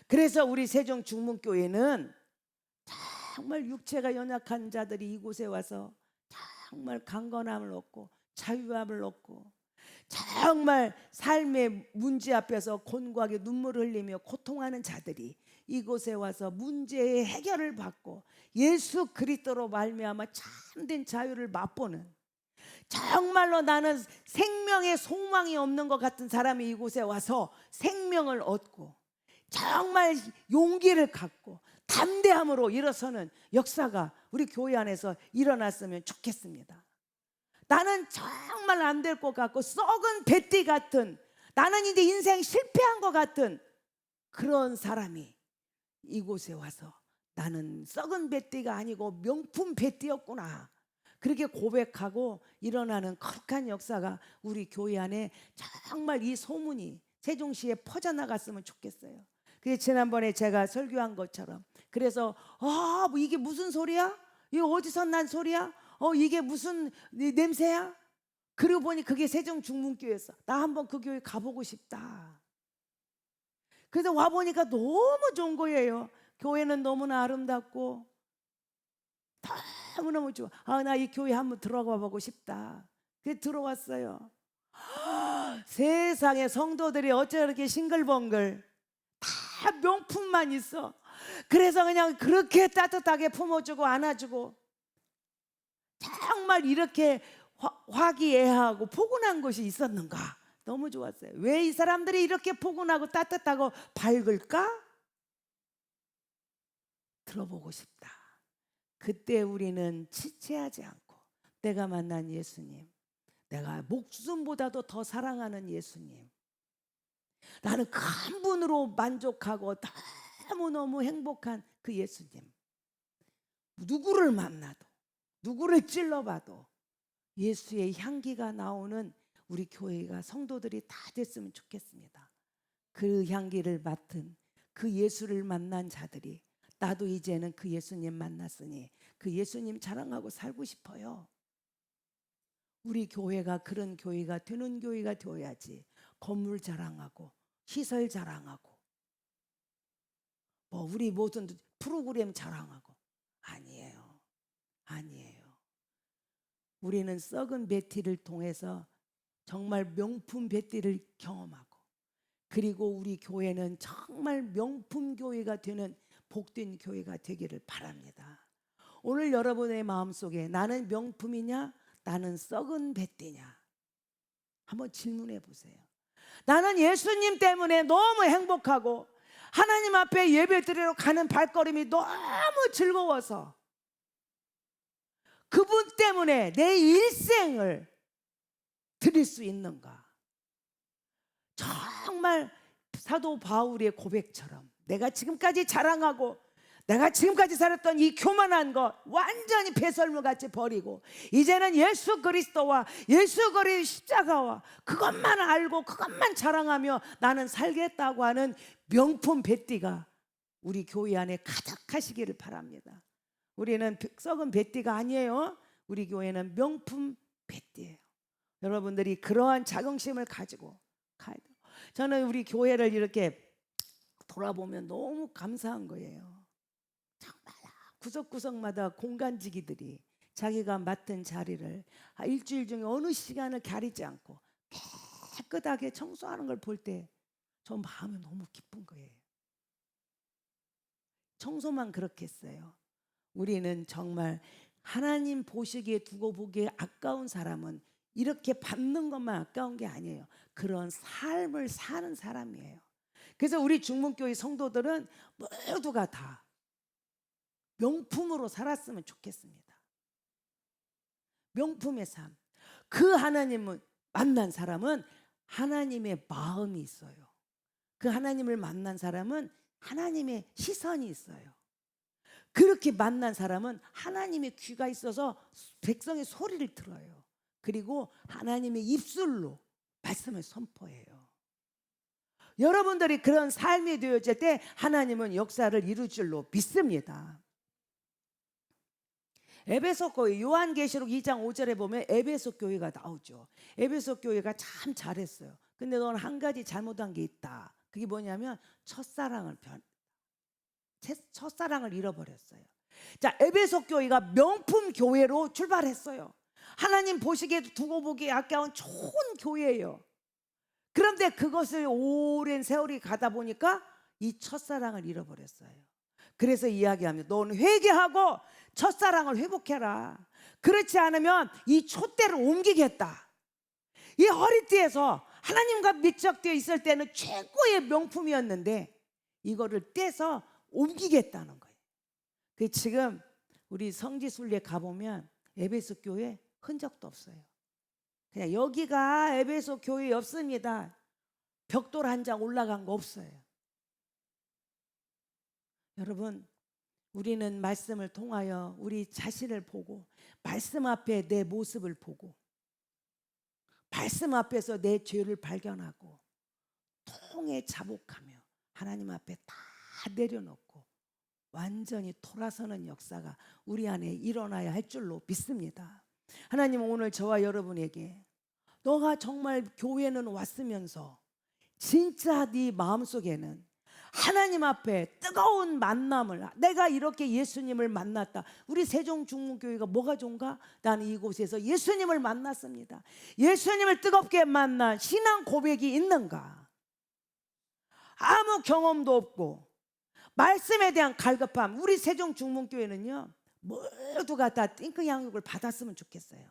그래서 우리 세종 중문교회는 정말 육체가 연약한 자들이 이곳에 와서 정말 강건함을 얻고 자유함을 얻고, 정말 삶의 문제 앞에서 곤고하게 눈물을 흘리며 고통하는 자들이 이곳에 와서 문제의 해결을 받고 예수 그리스도로 말미암아 참된 자유를 맛보는, 정말로 나는 생명의 소망이 없는 것 같은 사람이 이곳에 와서 생명을 얻고 정말 용기를 갖고 담대함으로 일어서는 역사가 우리 교회 안에서 일어났으면 좋겠습니다. 나는 정말 안 될 것 같고 썩은 배띠 같은, 나는 이제 인생 실패한 것 같은 그런 사람이 이곳에 와서 나는 썩은 배띠가 아니고 명품 배띠였구나, 그렇게 고백하고 일어나는 거룩한 역사가 우리 교회 안에 정말 이 소문이 세종시에 퍼져나갔으면 좋겠어요. 그래서 지난번에 제가 설교한 것처럼, 그래서 뭐 이게 무슨 소리야? 이거 어디서 난 소리야? 이게 무슨 냄새야? 그러고 보니 그게 세종 중문교회였어. 나 한번 그 교회 가보고 싶다. 그래서 와보니까 너무 좋은 거예요. 교회는 너무나 아름답고 너무너무 좋아. 나 이 교회 한번 들어가 보고 싶다. 그래서 들어왔어요. 세상에 성도들이 어째 이렇게 싱글벙글, 다 명품만 있어. 그래서 그냥 그렇게 따뜻하게 품어주고 안아주고, 정말 이렇게 화기애애하고 포근한 곳이 있었는가 너무 좋았어요. 왜 이 사람들이 이렇게 포근하고 따뜻하고 밝을까? 들어보고 싶다. 그때 우리는 지체하지 않고 내가 만난 예수님, 내가 목숨보다도 더 사랑하는 예수님, 나는 큰 분으로 만족하고 너무너무 행복한 그 예수님, 누구를 만나도 누구를 찔러봐도 예수의 향기가 나오는 우리 교회가 성도들이 다 됐으면 좋겠습니다. 그 향기를 맡은 그 예수를 만난 자들이, 나도 이제는 그 예수님 만났으니 그 예수님 자랑하고 살고 싶어요. 우리 교회가 그런 교회가 되는 교회가 되어야지. 건물 자랑하고 시설 자랑하고 우리 모든 프로그램 자랑하고, 아니에요. 아니에요. 우리는 썩은 베티를 통해서 정말 명품 베티를 경험하고, 그리고 우리 교회는 정말 명품 교회가 되는 복된 교회가 되기를 바랍니다. 오늘 여러분의 마음속에 나는 명품이냐, 나는 썩은 베티냐, 한번 질문해 보세요. 나는 예수님 때문에 너무 행복하고 하나님 앞에 예배드리러 가는 발걸음이 너무 즐거워서 그분 때문에 내 일생을 드릴 수 있는가? 정말 사도 바울의 고백처럼 내가 지금까지 자랑하고 내가 지금까지 살았던 이 교만한 것 완전히 배설물같이 버리고 이제는 예수 그리스도와 예수 그리스도의 십자가와 그것만 알고 그것만 자랑하며 나는 살겠다고 하는 명품 베티가 우리 교회 안에 가득하시기를 바랍니다. 우리는 썩은 베티가 아니에요. 우리 교회는 명품 베티예요. 여러분들이 그러한 자긍심을 가지고 가야 돼요. 저는 우리 교회를 이렇게 돌아보면 너무 감사한 거예요. 정말 구석구석마다 공간지기들이 자기가 맡은 자리를 일주일 중에 어느 시간을 가리지 않고 깨끗하게 청소하는 걸 볼 때 저 마음이 너무 기쁜 거예요. 청소만 그렇게 했어요. 우리는 정말 하나님 보시기에 두고 보기에 아까운 사람은 이렇게 받는 것만 아까운 게 아니에요. 그런 삶을 사는 사람이에요. 그래서 우리 중문교회 성도들은 모두가 다 명품으로 살았으면 좋겠습니다. 명품의 삶. 그 하나님을 만난 사람은 하나님의 마음이 있어요. 그 하나님을 만난 사람은 하나님의 시선이 있어요. 그렇게 만난 사람은 하나님의 귀가 있어서 백성의 소리를 들어요. 그리고 하나님의 입술로 말씀을 선포해요. 여러분들이 그런 삶이 되어질 때 하나님은 역사를 이룰 줄로 믿습니다. 에베소 교회, 요한계시록 2장 5절에 보면 에베소 교회가 나오죠. 에베소 교회가 참 잘했어요. 근데 너는 한 가지 잘못한 게 있다. 그게 뭐냐면 첫사랑을 잃어버렸어요. 자, 에베소 교회가 명품 교회로 출발했어요. 하나님 보시기에 두고 보기에 아까운 좋은 교회예요. 그런데 그것을 오랜 세월이 가다 보니까 이 첫사랑을 잃어버렸어요. 그래서 이야기합니다. 너는 회개하고 첫사랑을 회복해라. 그렇지 않으면 이 촛대를 옮기겠다. 이 허리띠에서 하나님과 밀접되어 있을 때는 최고의 명품이었는데 이거를 떼서 옮기겠다는 거예요. 그 지금 우리 성지순례 가보면 에베소 교회 흔적도 없어요. 그냥 여기가 에베소 교회 없습니다. 벽돌 한 장 올라간 거 없어요. 여러분, 우리는 말씀을 통하여 우리 자신을 보고 말씀 앞에 내 모습을 보고 말씀 앞에서 내 죄를 발견하고 통에 자복하며 하나님 앞에 다 내려놓고 완전히 돌아서는 역사가 우리 안에 일어나야 할 줄로 믿습니다. 하나님은 오늘 저와 여러분에게 너가 정말 교회는 왔으면서 진짜 네 마음속에는 하나님 앞에 뜨거운 만남을, 내가 이렇게 예수님을 만났다. 우리 세종중문교회가 뭐가 좋은가? 나는 이곳에서 예수님을 만났습니다. 예수님을 뜨겁게 만난 신앙 고백이 있는가? 아무 경험도 없고 말씀에 대한 갈급함. 우리 세종중문교회는요 모두가 다 띵크 양육을 받았으면 좋겠어요.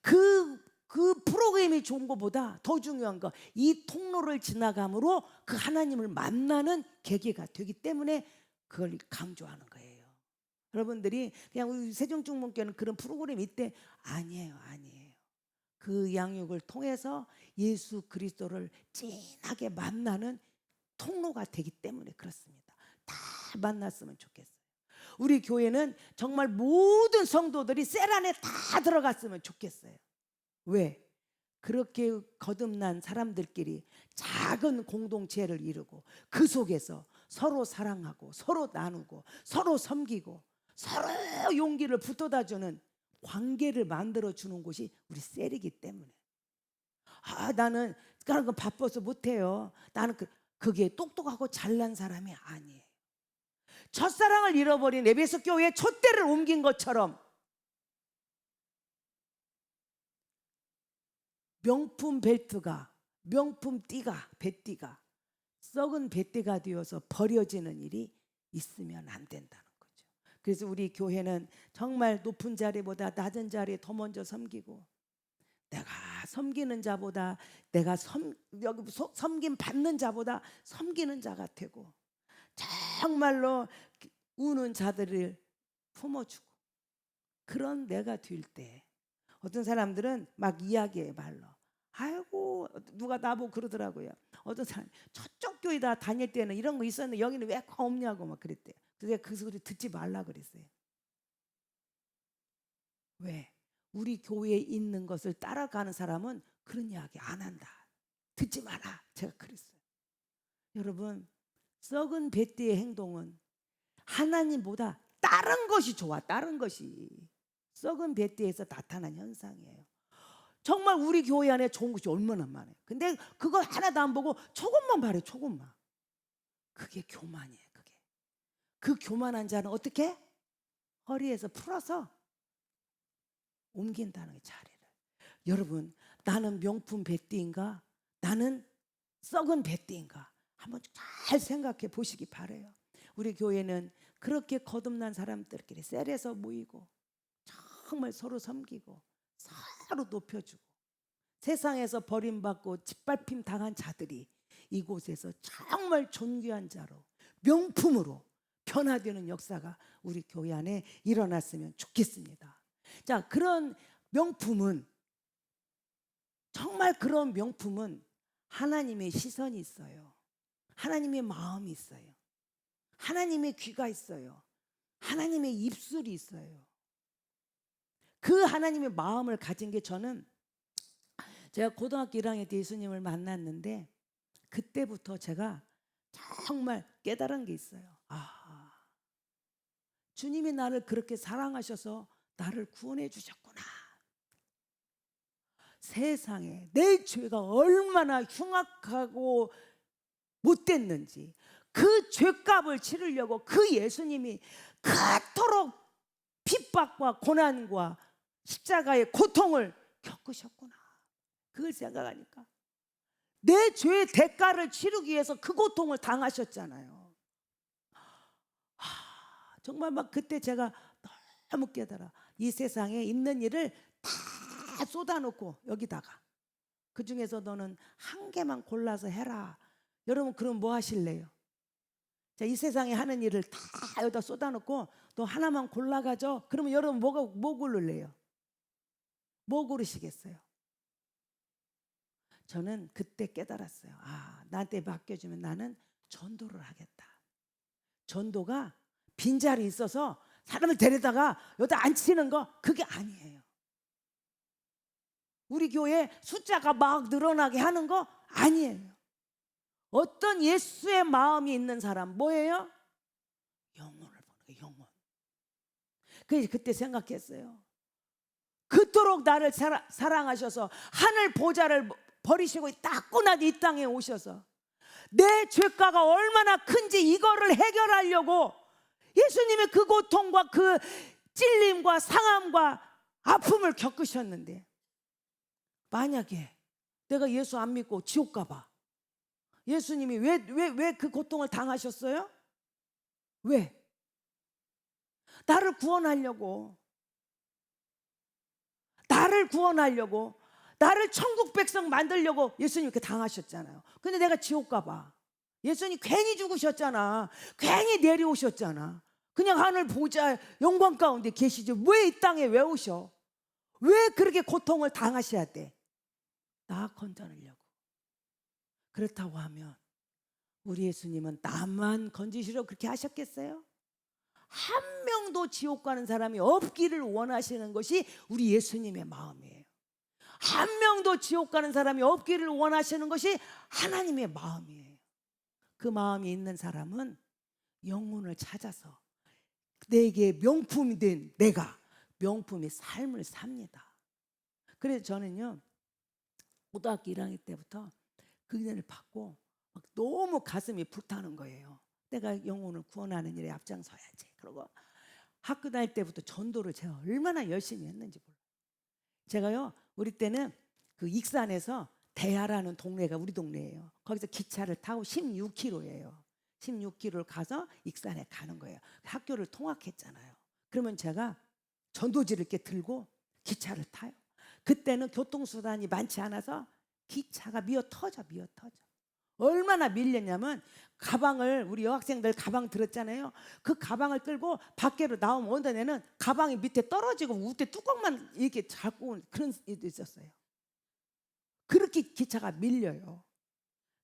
그 그 프로그램이 좋은 것보다 더 중요한 거, 이 통로를 지나감으로 그 하나님을 만나는 계기가 되기 때문에 그걸 강조하는 거예요. 여러분들이 그냥 우리 세종중문교는 그런 프로그램이 있대, 아니에요, 아니에요. 그 양육을 통해서 예수 그리스도를 진하게 만나는 통로가 되기 때문에 그렇습니다. 다 만났으면 좋겠어요. 우리 교회는 정말 모든 성도들이 셀 안에 다 들어갔으면 좋겠어요. 왜? 그렇게 거듭난 사람들끼리 작은 공동체를 이루고 그 속에서 서로 사랑하고 서로 나누고 서로 섬기고 서로 용기를 북돋아주는 관계를 만들어주는 곳이 우리 셀이기 때문에, 나는 그런 거 바빠서 못해요. 나는 그게 똑똑하고 잘난 사람이 아니에요. 첫사랑을 잃어버린 에베소 교회에 촛대를 옮긴 것처럼 명품 벨트가, 명품 띠가, 배띠가 썩은 배띠가 되어서 버려지는 일이 있으면 안 된다는 거죠. 그래서 우리 교회는 정말 높은 자리보다 낮은 자리에 더 먼저 섬기고, 내가 섬기는 자보다 내가 섬김 받는 자보다 섬기는 자가 되고, 정말로 우는 자들을 품어주고, 그런 내가 될 때, 어떤 사람들은 막 이야기해 말로, 아이고 누가 나보고 그러더라고요. 어떤 사람 저쪽 교회 다 다닐 때는 이런 거 있었는데 여기는 왜 없냐고 막 그랬대요. 그래서 그 소리 듣지 말라 그랬어요. 왜? 우리 교회에 있는 것을 따라가는 사람은 그런 이야기 안 한다, 듣지 마라, 제가 그랬어요. 여러분, 썩은 배띠의 행동은 하나님보다 다른 것이 좋아. 다른 것이 썩은 배띠에서 나타난 현상이에요. 정말 우리 교회 안에 좋은 것이 얼마나 많아요. 근데 그거 하나도 안 보고 조금만 바래, 조금만. 그게 교만이에요. 그 교만한 자는 어떻게? 허리에서 풀어서 옮긴다는 게 자리를. 여러분, 나는 명품 배띠인가? 나는 썩은 배띠인가? 한번 잘 생각해 보시기 바라요. 우리 교회는 그렇게 거듭난 사람들끼리 셀에서 모이고 정말 서로 섬기고 서로 높여주고, 세상에서 버림받고 짓밟힘 당한 자들이 이곳에서 정말 존귀한 자로, 명품으로 변화되는 역사가 우리 교회 안에 일어났으면 좋겠습니다. 자, 그런 명품은, 정말 그런 명품은 하나님의 시선이 있어요. 하나님의 마음이 있어요. 하나님의 귀가 있어요. 하나님의 입술이 있어요. 그 하나님의 마음을 가진 게, 저는 제가 고등학교 1학년 때 예수님을 만났는데 그때부터 제가 정말 깨달은 게 있어요. 주님이 나를 그렇게 사랑하셔서 나를 구원해 주셨구나. 세상에 내 죄가 얼마나 흉악하고 못됐는지, 그 죄값을 치르려고 그 예수님이 그토록 핍박과 고난과 십자가의 고통을 겪으셨구나. 그걸 생각하니까 내 죄의 대가를 치르기 위해서 그 고통을 당하셨잖아요. 정말 막 그때 제가 너무 깨달아, 이 세상에 있는 일을 다 쏟아놓고 여기다가 그 중에서 너는 한 개만 골라서 해라. 여러분, 그럼 뭐 하실래요? 자, 이 세상에 하는 일을 다 여기다 쏟아놓고 너 하나만 골라가죠. 그러면 여러분 뭐 고를래요? 뭐 고르시겠어요? 저는 그때 깨달았어요. 나한테 맡겨주면 나는 전도를 하겠다. 전도가 빈자리 있어서 사람을 데려다가 여기다 앉히는 거, 그게 아니에요. 우리 교회 숫자가 막 늘어나게 하는 거 아니에요. 어떤 예수의 마음이 있는 사람, 뭐예요? 영혼을 보는 거예요. 영혼. 그래서 그때 생각했어요. 그토록 나를 사랑하셔서 하늘 보좌를 버리시고 따끈하게 이 땅에 오셔서 내 죄가가 얼마나 큰지 이거를 해결하려고 예수님의 그 고통과 그 찔림과 상함과 아픔을 겪으셨는데, 만약에 내가 예수 안 믿고 지옥 가봐, 예수님이 왜 그 고통을 당하셨어요? 왜? 나를 구원하려고 나를 천국 백성 만들려고 예수님 이렇게 당하셨잖아요. 근데 내가 지옥 가봐. 예수님 괜히 죽으셨잖아. 괜히 내려오셨잖아. 그냥 하늘 보좌 영광 가운데 계시지 왜 이 땅에 왜 오셔? 왜 그렇게 고통을 당하셔야 돼? 나 건져내려고. 그렇다고 하면 우리 예수님은 나만 건지시려고 그렇게 하셨겠어요? 한 명도 지옥 가는 사람이 없기를 원하시는 것이 우리 예수님의 마음이에요. 한 명도 지옥 가는 사람이 없기를 원하시는 것이 하나님의 마음이에요. 그 마음이 있는 사람은 영혼을 찾아서 내게 명품이 된 내가 명품의 삶을 삽니다. 그래서 저는요 고등학교 1학년 때부터 그 은혜를 받고 막 너무 가슴이 불타는 거예요. 내가 영혼을 구원하는 일에 앞장서야지. 그리고 학교 다닐 때부터 전도를 제가 얼마나 열심히 했는지 몰라요. 제가요 우리 때는 그 익산에서 대하라는 동네가 우리 동네예요. 거기서 기차를 타고 16km예요. 16km를 가서 익산에 가는 거예요. 학교를 통학했잖아요. 그러면 제가 전도지를 이렇게 들고 기차를 타요. 그때는 교통수단이 많지 않아서 기차가 미어 터져. 얼마나 밀렸냐면 가방을 우리 여학생들 가방 들었잖아요. 그 가방을 끌고 밖으로 나오면 어떤 애는 가방이 밑에 떨어지고 우대 뚜껑만 이렇게 잡고 그런 일도 있었어요. 그렇게 기차가 밀려요.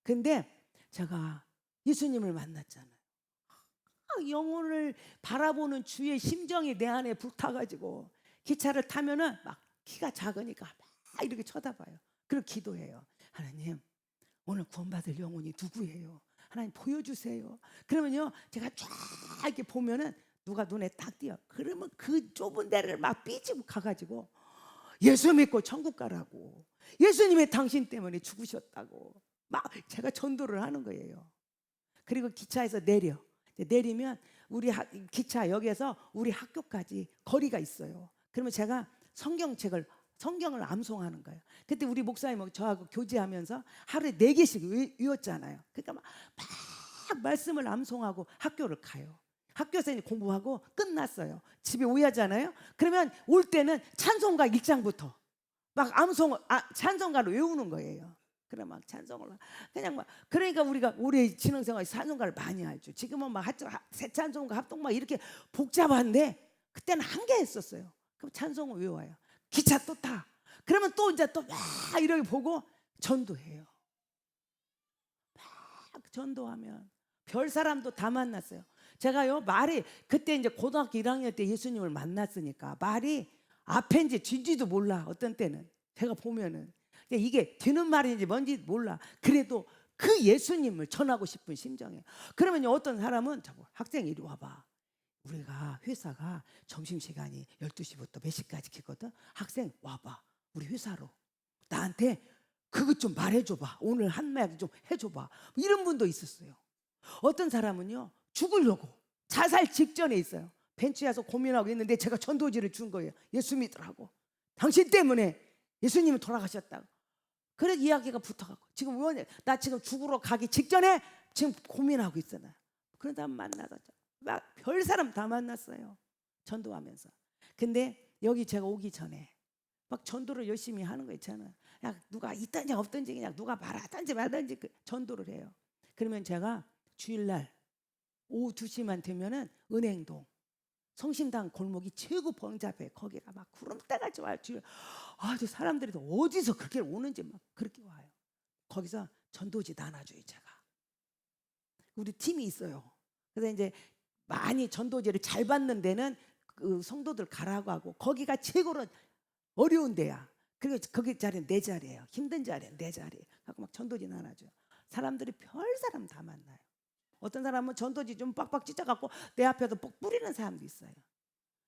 근데 제가 예수님을 만났잖아요. 영혼을 바라보는 주의 심정이 내 안에 불타가지고 기차를 타면은 막 키가 작으니까 막 이렇게 쳐다봐요. 그리고 기도해요. 하나님 오늘 구원받을 영혼이 누구예요? 하나님 보여주세요. 그러면요 제가 쫙 이렇게 보면은 누가 눈에 딱 띄어. 그러면 그 좁은 데를 막 삐지고 가가지고 예수 믿고 천국 가라고. 예수님의 당신 때문에 죽으셨다고. 막 제가 전도를 하는 거예요. 그리고 기차에서 내리면 우리 기차역에서 우리 학교까지 거리가 있어요. 그러면 제가 성경을 암송하는 거예요. 그때 우리 목사님하고 저하고 교제하면서 하루에 4개씩 외웠잖아요. 그러니까 막 말씀을 암송하고 학교를 가요. 학교에서 이제 공부하고 끝났어요. 집에 오야잖아요. 그러면 올 때는 찬송가 1장부터 막 찬송가를 외우는 거예요. 그래 막 찬송을 그냥 막 그러니까 우리가 우리 진흥생활 찬송가를 많이 알죠. 지금은 막 새 찬송가 합동 막 이렇게 복잡한데 그때는 한 개 했었어요. 그럼 찬송을 외워요. 기차 또 타. 그러면 또 이제 또 막 이렇게 보고 전도해요. 막 전도하면 별 사람도 다 만났어요. 제가요 말이 그때 이제 고등학교 1학년 때 예수님을 만났으니까 말이 앞인지 뒤인지도 몰라. 어떤 때는 제가 보면은 이게 되는 말인지 뭔지 몰라. 그래도 그 예수님을 전하고 싶은 심정이에요. 그러면요 어떤 사람은 학생 이리 와봐. 우리가 회사가 점심시간이 12시부터 몇 시까지 있거든. 학생 와봐. 우리 회사로. 나한테 그것 좀 말해줘봐. 오늘 한마디 좀 해줘봐. 이런 분도 있었어요. 어떤 사람은요 죽으려고 자살 직전에 있어요. 벤치에 와서 고민하고 있는데 제가 전도지를 준 거예요. 예수 믿으라고. 당신 때문에 예수님이 돌아가셨다고. 그래 이야기가 붙어갖고 지금 나 지금 죽으러 가기 직전에 지금 고민하고 있어. 나. 그런 사람 만나서 막 별 사람 다 만났어요. 전도하면서. 근데 여기 제가 오기 전에 막 전도를 열심히 하는 거 있잖아요. 야, 누가 있든지 없든지 그냥 누가 말하든지 말든지 전도를 해요. 그러면 제가 주일날 오후 2시만 되면은 은행동 성심당 골목이 최고 번잡해. 거기가 막 구름대같이 와요. 아주 사람들이 어디서 그렇게 오는지 막 그렇게 와요. 거기서 전도지 나눠줘요. 제가 우리 팀이 있어요. 그래서 이제 많이 전도지를 잘 받는 데는 그 성도들 가라고 하고 거기가 최고로 어려운 데야. 그리고 거기 자리는 내 자리예요. 힘든 자리는 내 자리. 갖고 막 전도지 나눠줘요. 사람들이 별 사람 다 만나요. 어떤 사람은 전도지 좀 빡빡 찢어갖고 내 앞에서 뻑 뿌리는 사람도 있어요.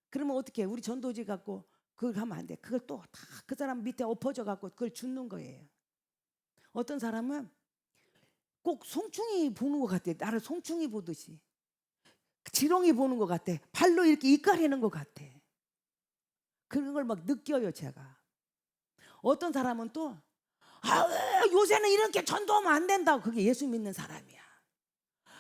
그러면 어떻게 우리 전도지 갖고 그걸 하면 안 돼. 그걸 또 다 그 사람 밑에 엎어져 갖고 그걸 줍는 거예요. 어떤 사람은 꼭 송충이 보는 것 같아. 나를 송충이 보듯이 지렁이 보는 것 같아. 발로 이렇게 이까리는 것 같아. 그런 걸 막 느껴요. 제가. 어떤 사람은 또 요새는 이렇게 전도하면 안 된다고. 그게 예수 믿는 사람이야.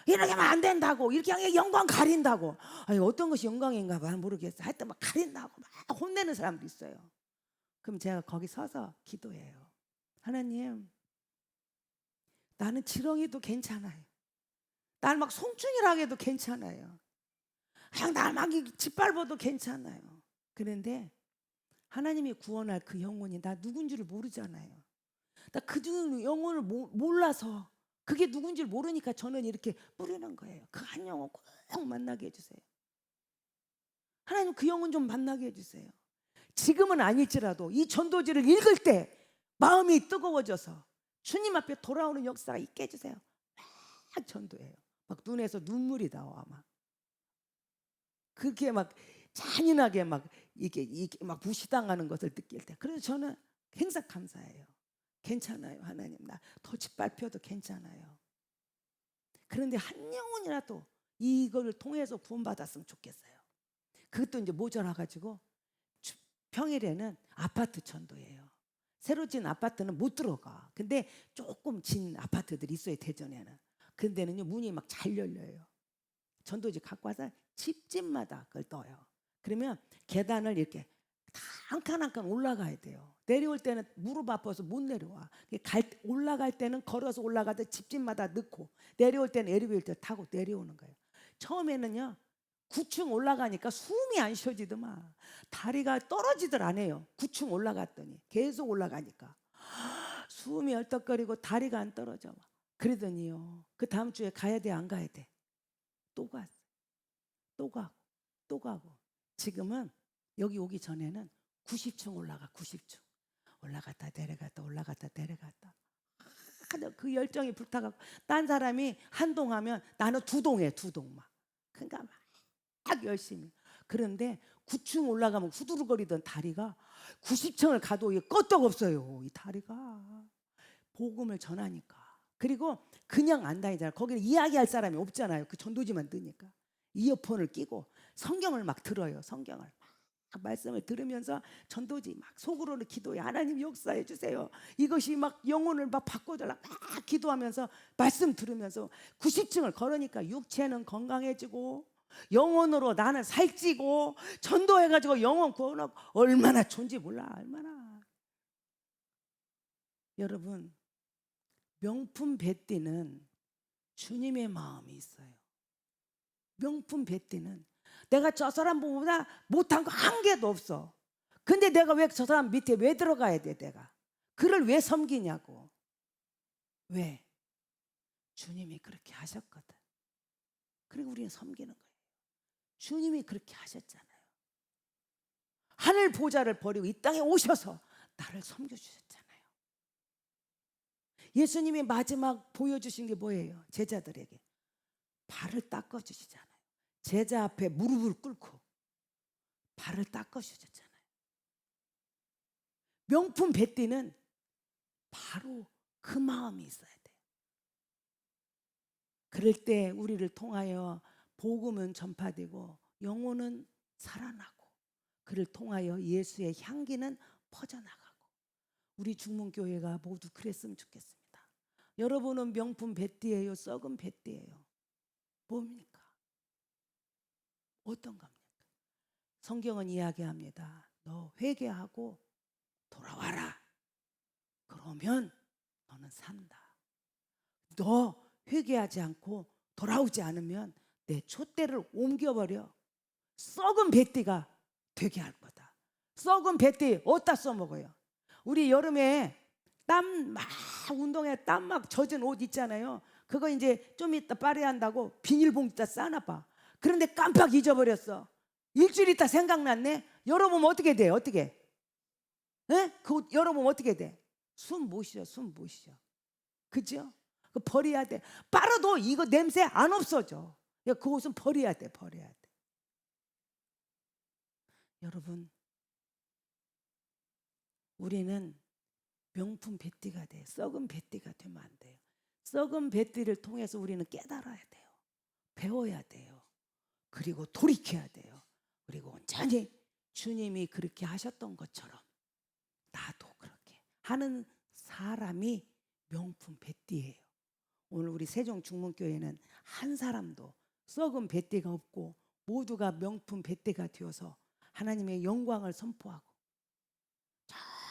이렇게 하면 안 된다고. 이렇게 하면 영광 가린다고. 아니 어떤 것이 영광인가 봐 모르겠어. 하여튼 막 가린다고 막 혼내는 사람도 있어요. 그럼 제가 거기 서서 기도해요. 하나님, 나는 지렁이도 괜찮아요. 날 막 송충이라 해도 괜찮아요. 그냥 날 막 짓밟아도 괜찮아요. 그런데 하나님이 구원할 그 영혼이 나 누군지를 모르잖아요. 나 그 영혼을 몰라서 그게 누군지를 모르니까 저는 이렇게 뿌리는 거예요. 그 한 영혼 꼭 만나게 해주세요. 하나님 그 영혼 좀 만나게 해주세요. 지금은 아닐지라도 이 전도지를 읽을 때 마음이 뜨거워져서 주님 앞에 돌아오는 역사가 있게 해주세요. 막 전도해요. 막 눈에서 눈물이 나와. 막 그렇게 막 잔인하게 막 이게 막 무시당하는 것을 느낄 때, 그래서 저는 행사 감사해요. 괜찮아요, 하나님. 나 더 짓밟혀도 괜찮아요. 그런데 한 영혼이라도 이걸 통해서 구원받았으면 좋겠어요. 그것도 이제 모자라가지고 평일에는 아파트 전도예요. 새로 진 아파트는 못 들어가. 근데 조금 진 아파트들이 있어요, 대전에는. 근데는요 문이 막 잘 열려요. 전도지 갖고 와서 집집마다 그걸 떠요. 그러면 계단을 이렇게 한 칸 한 칸 올라가야 돼요. 내려올 때는 무릎 아파서 못 내려와. 올라갈 때는 걸어서 올라가다 집집마다 넣고, 내려올 때는 엘리베이터 타고 내려오는 거예요. 처음에는요 9층 올라가니까 숨이 안 쉬어지더만. 다리가 떨어지들 안 해요. 9층 올라갔더니 계속 올라가니까 숨이 얼떡거리고 다리가 안 떨어져. 그러더니요 그 다음 주에 가야 돼, 안 가야 돼? 또 갔어. 또 가고 또 가고. 지금은 여기 오기 전에는 90층 올라가. 90층 올라갔다 내려갔다 올라갔다 내려갔다. 그 열정이 불타갖고 딴 사람이 한 동 하면 나는 두 동해. 두 동만. 그러니까 막 열심히. 그런데 9층 올라가면 후두루거리던 다리가 90층을 가도 끄떡없어요. 이 다리가 복음을 전하니까. 그리고 그냥 안 다니잖아요. 거기는 이야기할 사람이 없잖아요. 그 전도지만 뜨니까 이어폰을 끼고 성경을 막 들어요. 성경을 막 말씀을 들으면서 전도지 막 속으로는 기도해. 하나님 역사해 주세요. 이것이 막 영혼을 막 바꿔달라 막 기도하면서 말씀 들으면서 90층을 걸으니까 육체는 건강해지고 영혼으로 나는 살찌고 전도해가지고 영혼 구원하고 얼마나 좋은지 몰라. 얼마나. 여러분, 명품 뱉디는 주님의 마음이 있어요. 명품 뱉디는 내가 저 사람보다 못한 거 한 개도 없어. 근데 내가 왜 저 사람 밑에 왜 들어가야 돼? 내가 그를 왜 섬기냐고. 왜? 주님이 그렇게 하셨거든. 그리고 우리는 섬기는 거예요. 주님이 그렇게 하셨잖아요. 하늘 보좌를 버리고 이 땅에 오셔서 나를 섬겨주셨잖아요. 예수님이 마지막 보여주신 게 뭐예요? 제자들에게 발을 닦아주시잖아요. 제자 앞에 무릎을 꿇고 발을 닦아주셨잖아요. 명품 뱉디는 바로 그 마음이 있어야 돼요. 그럴 때 우리를 통하여 복음은 전파되고 영혼은 살아나고, 그를 통하여 예수의 향기는 퍼져나가고, 우리 중문교회가 모두 그랬으면 좋겠습니다. 여러분은 명품 뱉디예요? 썩은 뱉디예요? 뭡니까? 어떤 겁니까? 성경은 이야기합니다. 너 회개하고 돌아와라. 그러면 너는 산다. 너 회개하지 않고 돌아오지 않으면 내 촛대를 옮겨버려 썩은 뱃띠가 되게 할 거다. 썩은 뱃띠 어디다 써먹어요? 우리 여름에 땀 막 운동에 땀 막 젖은 옷 있잖아요. 그거 이제 좀 이따 빨래한다고 비닐봉지다 싸놔봐. 그런데 깜빡 잊어버렸어. 일주일 있다 생각났네. 열어보면 어떻게 돼? 어떻게? 에? 그 옷 열어보면 어떻게 돼? 숨 못 쉬어. 숨 못 쉬어. 그죠? 그 버려야 돼. 빨아도 이거 냄새 안 없어져. 그 옷은 버려야 돼. 버려야 돼. 여러분, 우리는 명품 뱃띠가 돼. 썩은 뱃띠가 되면 안 돼요. 썩은 뱃띠를 통해서 우리는 깨달아야 돼요. 배워야 돼요. 그리고 돌이켜야 돼요. 그리고 온전히 주님이 그렇게 하셨던 것처럼 나도 그렇게 하는 사람이 명품 뱃띠예요. 오늘 우리 세종 중문교회는 한 사람도 썩은 뱃띠가 없고 모두가 명품 뱃띠가 되어서 하나님의 영광을 선포하고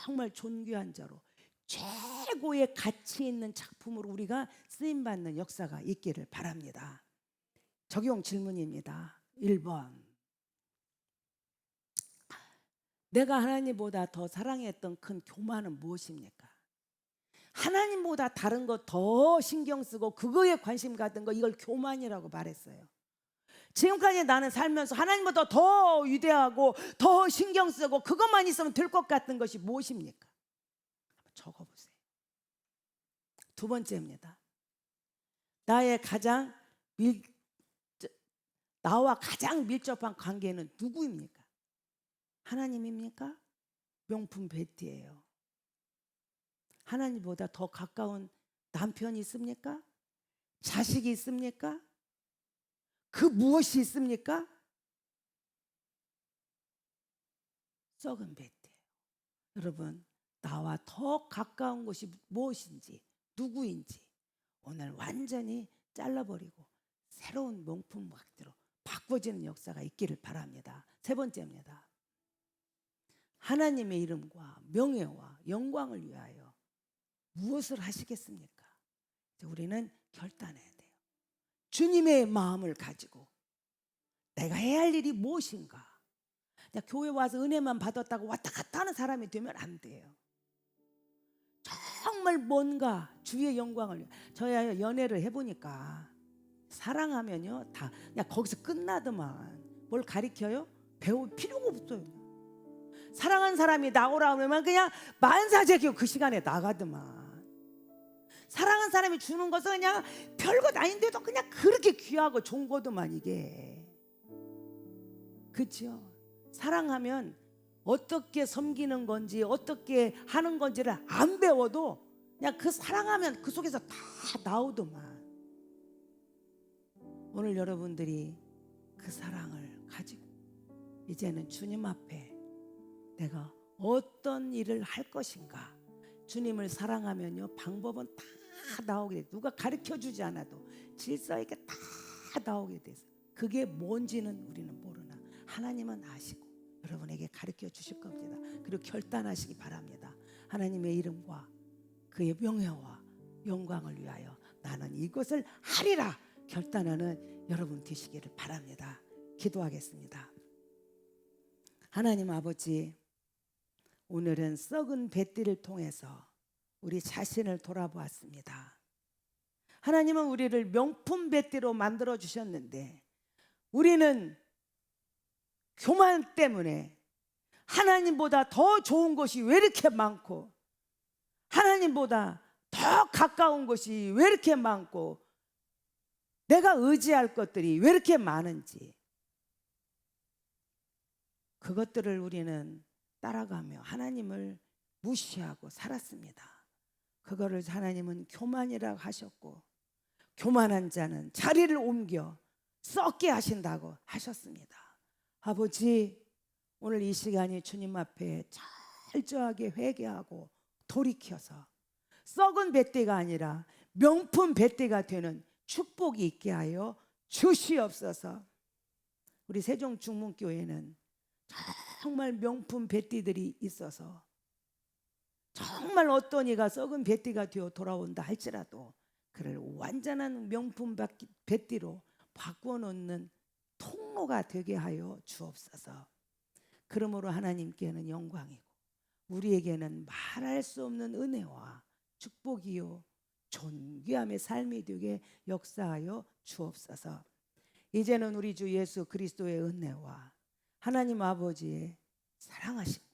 정말 존귀한 자로 최고의 가치 있는 작품으로 우리가 쓰임받는 역사가 있기를 바랍니다. 적용 질문입니다. 1번. 내가 하나님보다 더 사랑했던 큰 교만은 무엇입니까? 하나님보다 다른 거 더 신경 쓰고 그거에 관심 갖던 거, 이걸 교만이라고 말했어요. 지금까지 나는 살면서 하나님보다 더 위대하고 더 신경 쓰고 그것만 있으면 될 것 같은 것이 무엇입니까? 한번 적어보세요. 두 번째입니다. 나와 가장 밀접한 관계는 누구입니까? 하나님입니까? 명품 베티예요. 하나님보다 더 가까운 남편이 있습니까? 자식이 있습니까? 그 무엇이 있습니까? 썩은 베티예요. 여러분, 나와 더 가까운 것이 무엇인지, 누구인지 오늘 완전히 잘라버리고 새로운 명품 막대로 바꿔지는 역사가 있기를 바랍니다. 세 번째입니다. 하나님의 이름과 명예와 영광을 위하여 무엇을 하시겠습니까? 우리는 결단해야 돼요. 주님의 마음을 가지고 내가 해야 할 일이 무엇인가? 그냥 교회 와서 은혜만 받았다고 왔다 갔다 하는 사람이 되면 안 돼요. 정말 뭔가 주의 영광을 위해. 저야 연애를 해보니까 사랑하면요 다 그냥 거기서 끝나더만. 뭘 가리켜요? 배울 필요가 없어요. 사랑한 사람이 나오라 그러면 그냥 만사제기고 그 시간에 나가더만. 사랑한 사람이 주는 것은 그냥 별것 아닌데도 그냥 그렇게 귀하고 좋은 거더만 이게. 그렇죠? 사랑하면 어떻게 섬기는 건지 어떻게 하는 건지를 안 배워도 그냥 그 사랑하면 그 속에서 다 나오더만. 오늘 여러분들이 그 사랑을 가지고 이제는 주님 앞에 내가 어떤 일을 할 것인가. 주님을 사랑하면요 방법은 다 나오게 돼. 누가 가르쳐 주지 않아도 질서 있게 다 나오게 돼서 그게 뭔지는 우리는 모르나 하나님은 아시고 여러분에게 가르쳐 주실 겁니다. 그리고 결단하시기 바랍니다. 하나님의 이름과 그의 명예와 영광을 위하여 나는 이것을 하리라 결단하는 여러분 되시기를 바랍니다. 기도하겠습니다. 하나님 아버지, 오늘은 썩은 뱃띠를 통해서 우리 자신을 돌아보았습니다. 하나님은 우리를 명품 뱃띠로 만들어 주셨는데 우리는 교만 때문에 하나님보다 더 좋은 것이 왜 이렇게 많고 하나님보다 더 가까운 것이 왜 이렇게 많고 내가 의지할 것들이 왜 이렇게 많은지 그것들을 우리는 따라가며 하나님을 무시하고 살았습니다. 그거를 하나님은 교만이라고 하셨고 교만한 자는 자리를 옮겨 썩게 하신다고 하셨습니다. 아버지, 오늘 이 시간이 주님 앞에 철저하게 회개하고 돌이켜서 썩은 뱃띠가 아니라 명품 뱃띠가 되는 축복이 있게 하여 주시옵소서. 우리 세종중문교회는 정말 명품 뱃띠들이 있어서 정말 어떤 이가 썩은 뱃띠가 되어 돌아온다 할지라도 그를 완전한 명품 뱃띠로 바꾸어 놓는 통로가 되게 하여 주옵소서. 그러므로 하나님께는 영광이고 우리에게는 말할 수 없는 은혜와 축복이요 존귀함의 삶이 되게 역사하여 주옵소서. 이제는 우리 주 예수 그리스도의 은혜와 하나님 아버지의 사랑하심과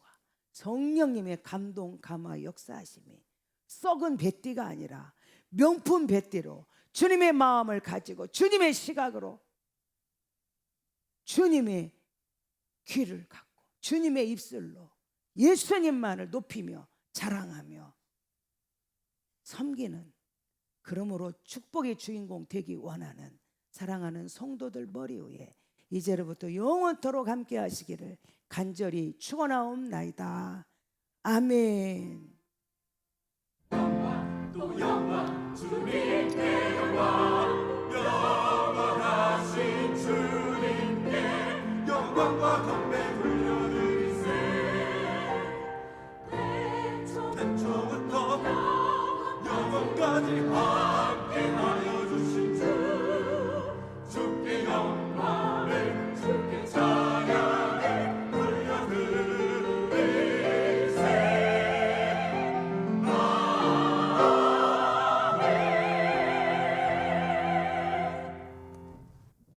성령님의 감동 감화 역사하심이 썩은 뱃띠가 아니라 명품 뱃띠로 주님의 마음을 가지고 주님의 시각으로 주님의 귀를 갖고 주님의 입술로 예수님만을 높이며 자랑하며 섬기는, 그러므로 축복의 주인공 되기 원하는 사랑하는 성도들 머리 위에 이제로부터 영원토록 함께 하시기를 간절히 축원하옵나이다. 아멘. 또 영광 주님께 영광 영원하신 주님께 영광과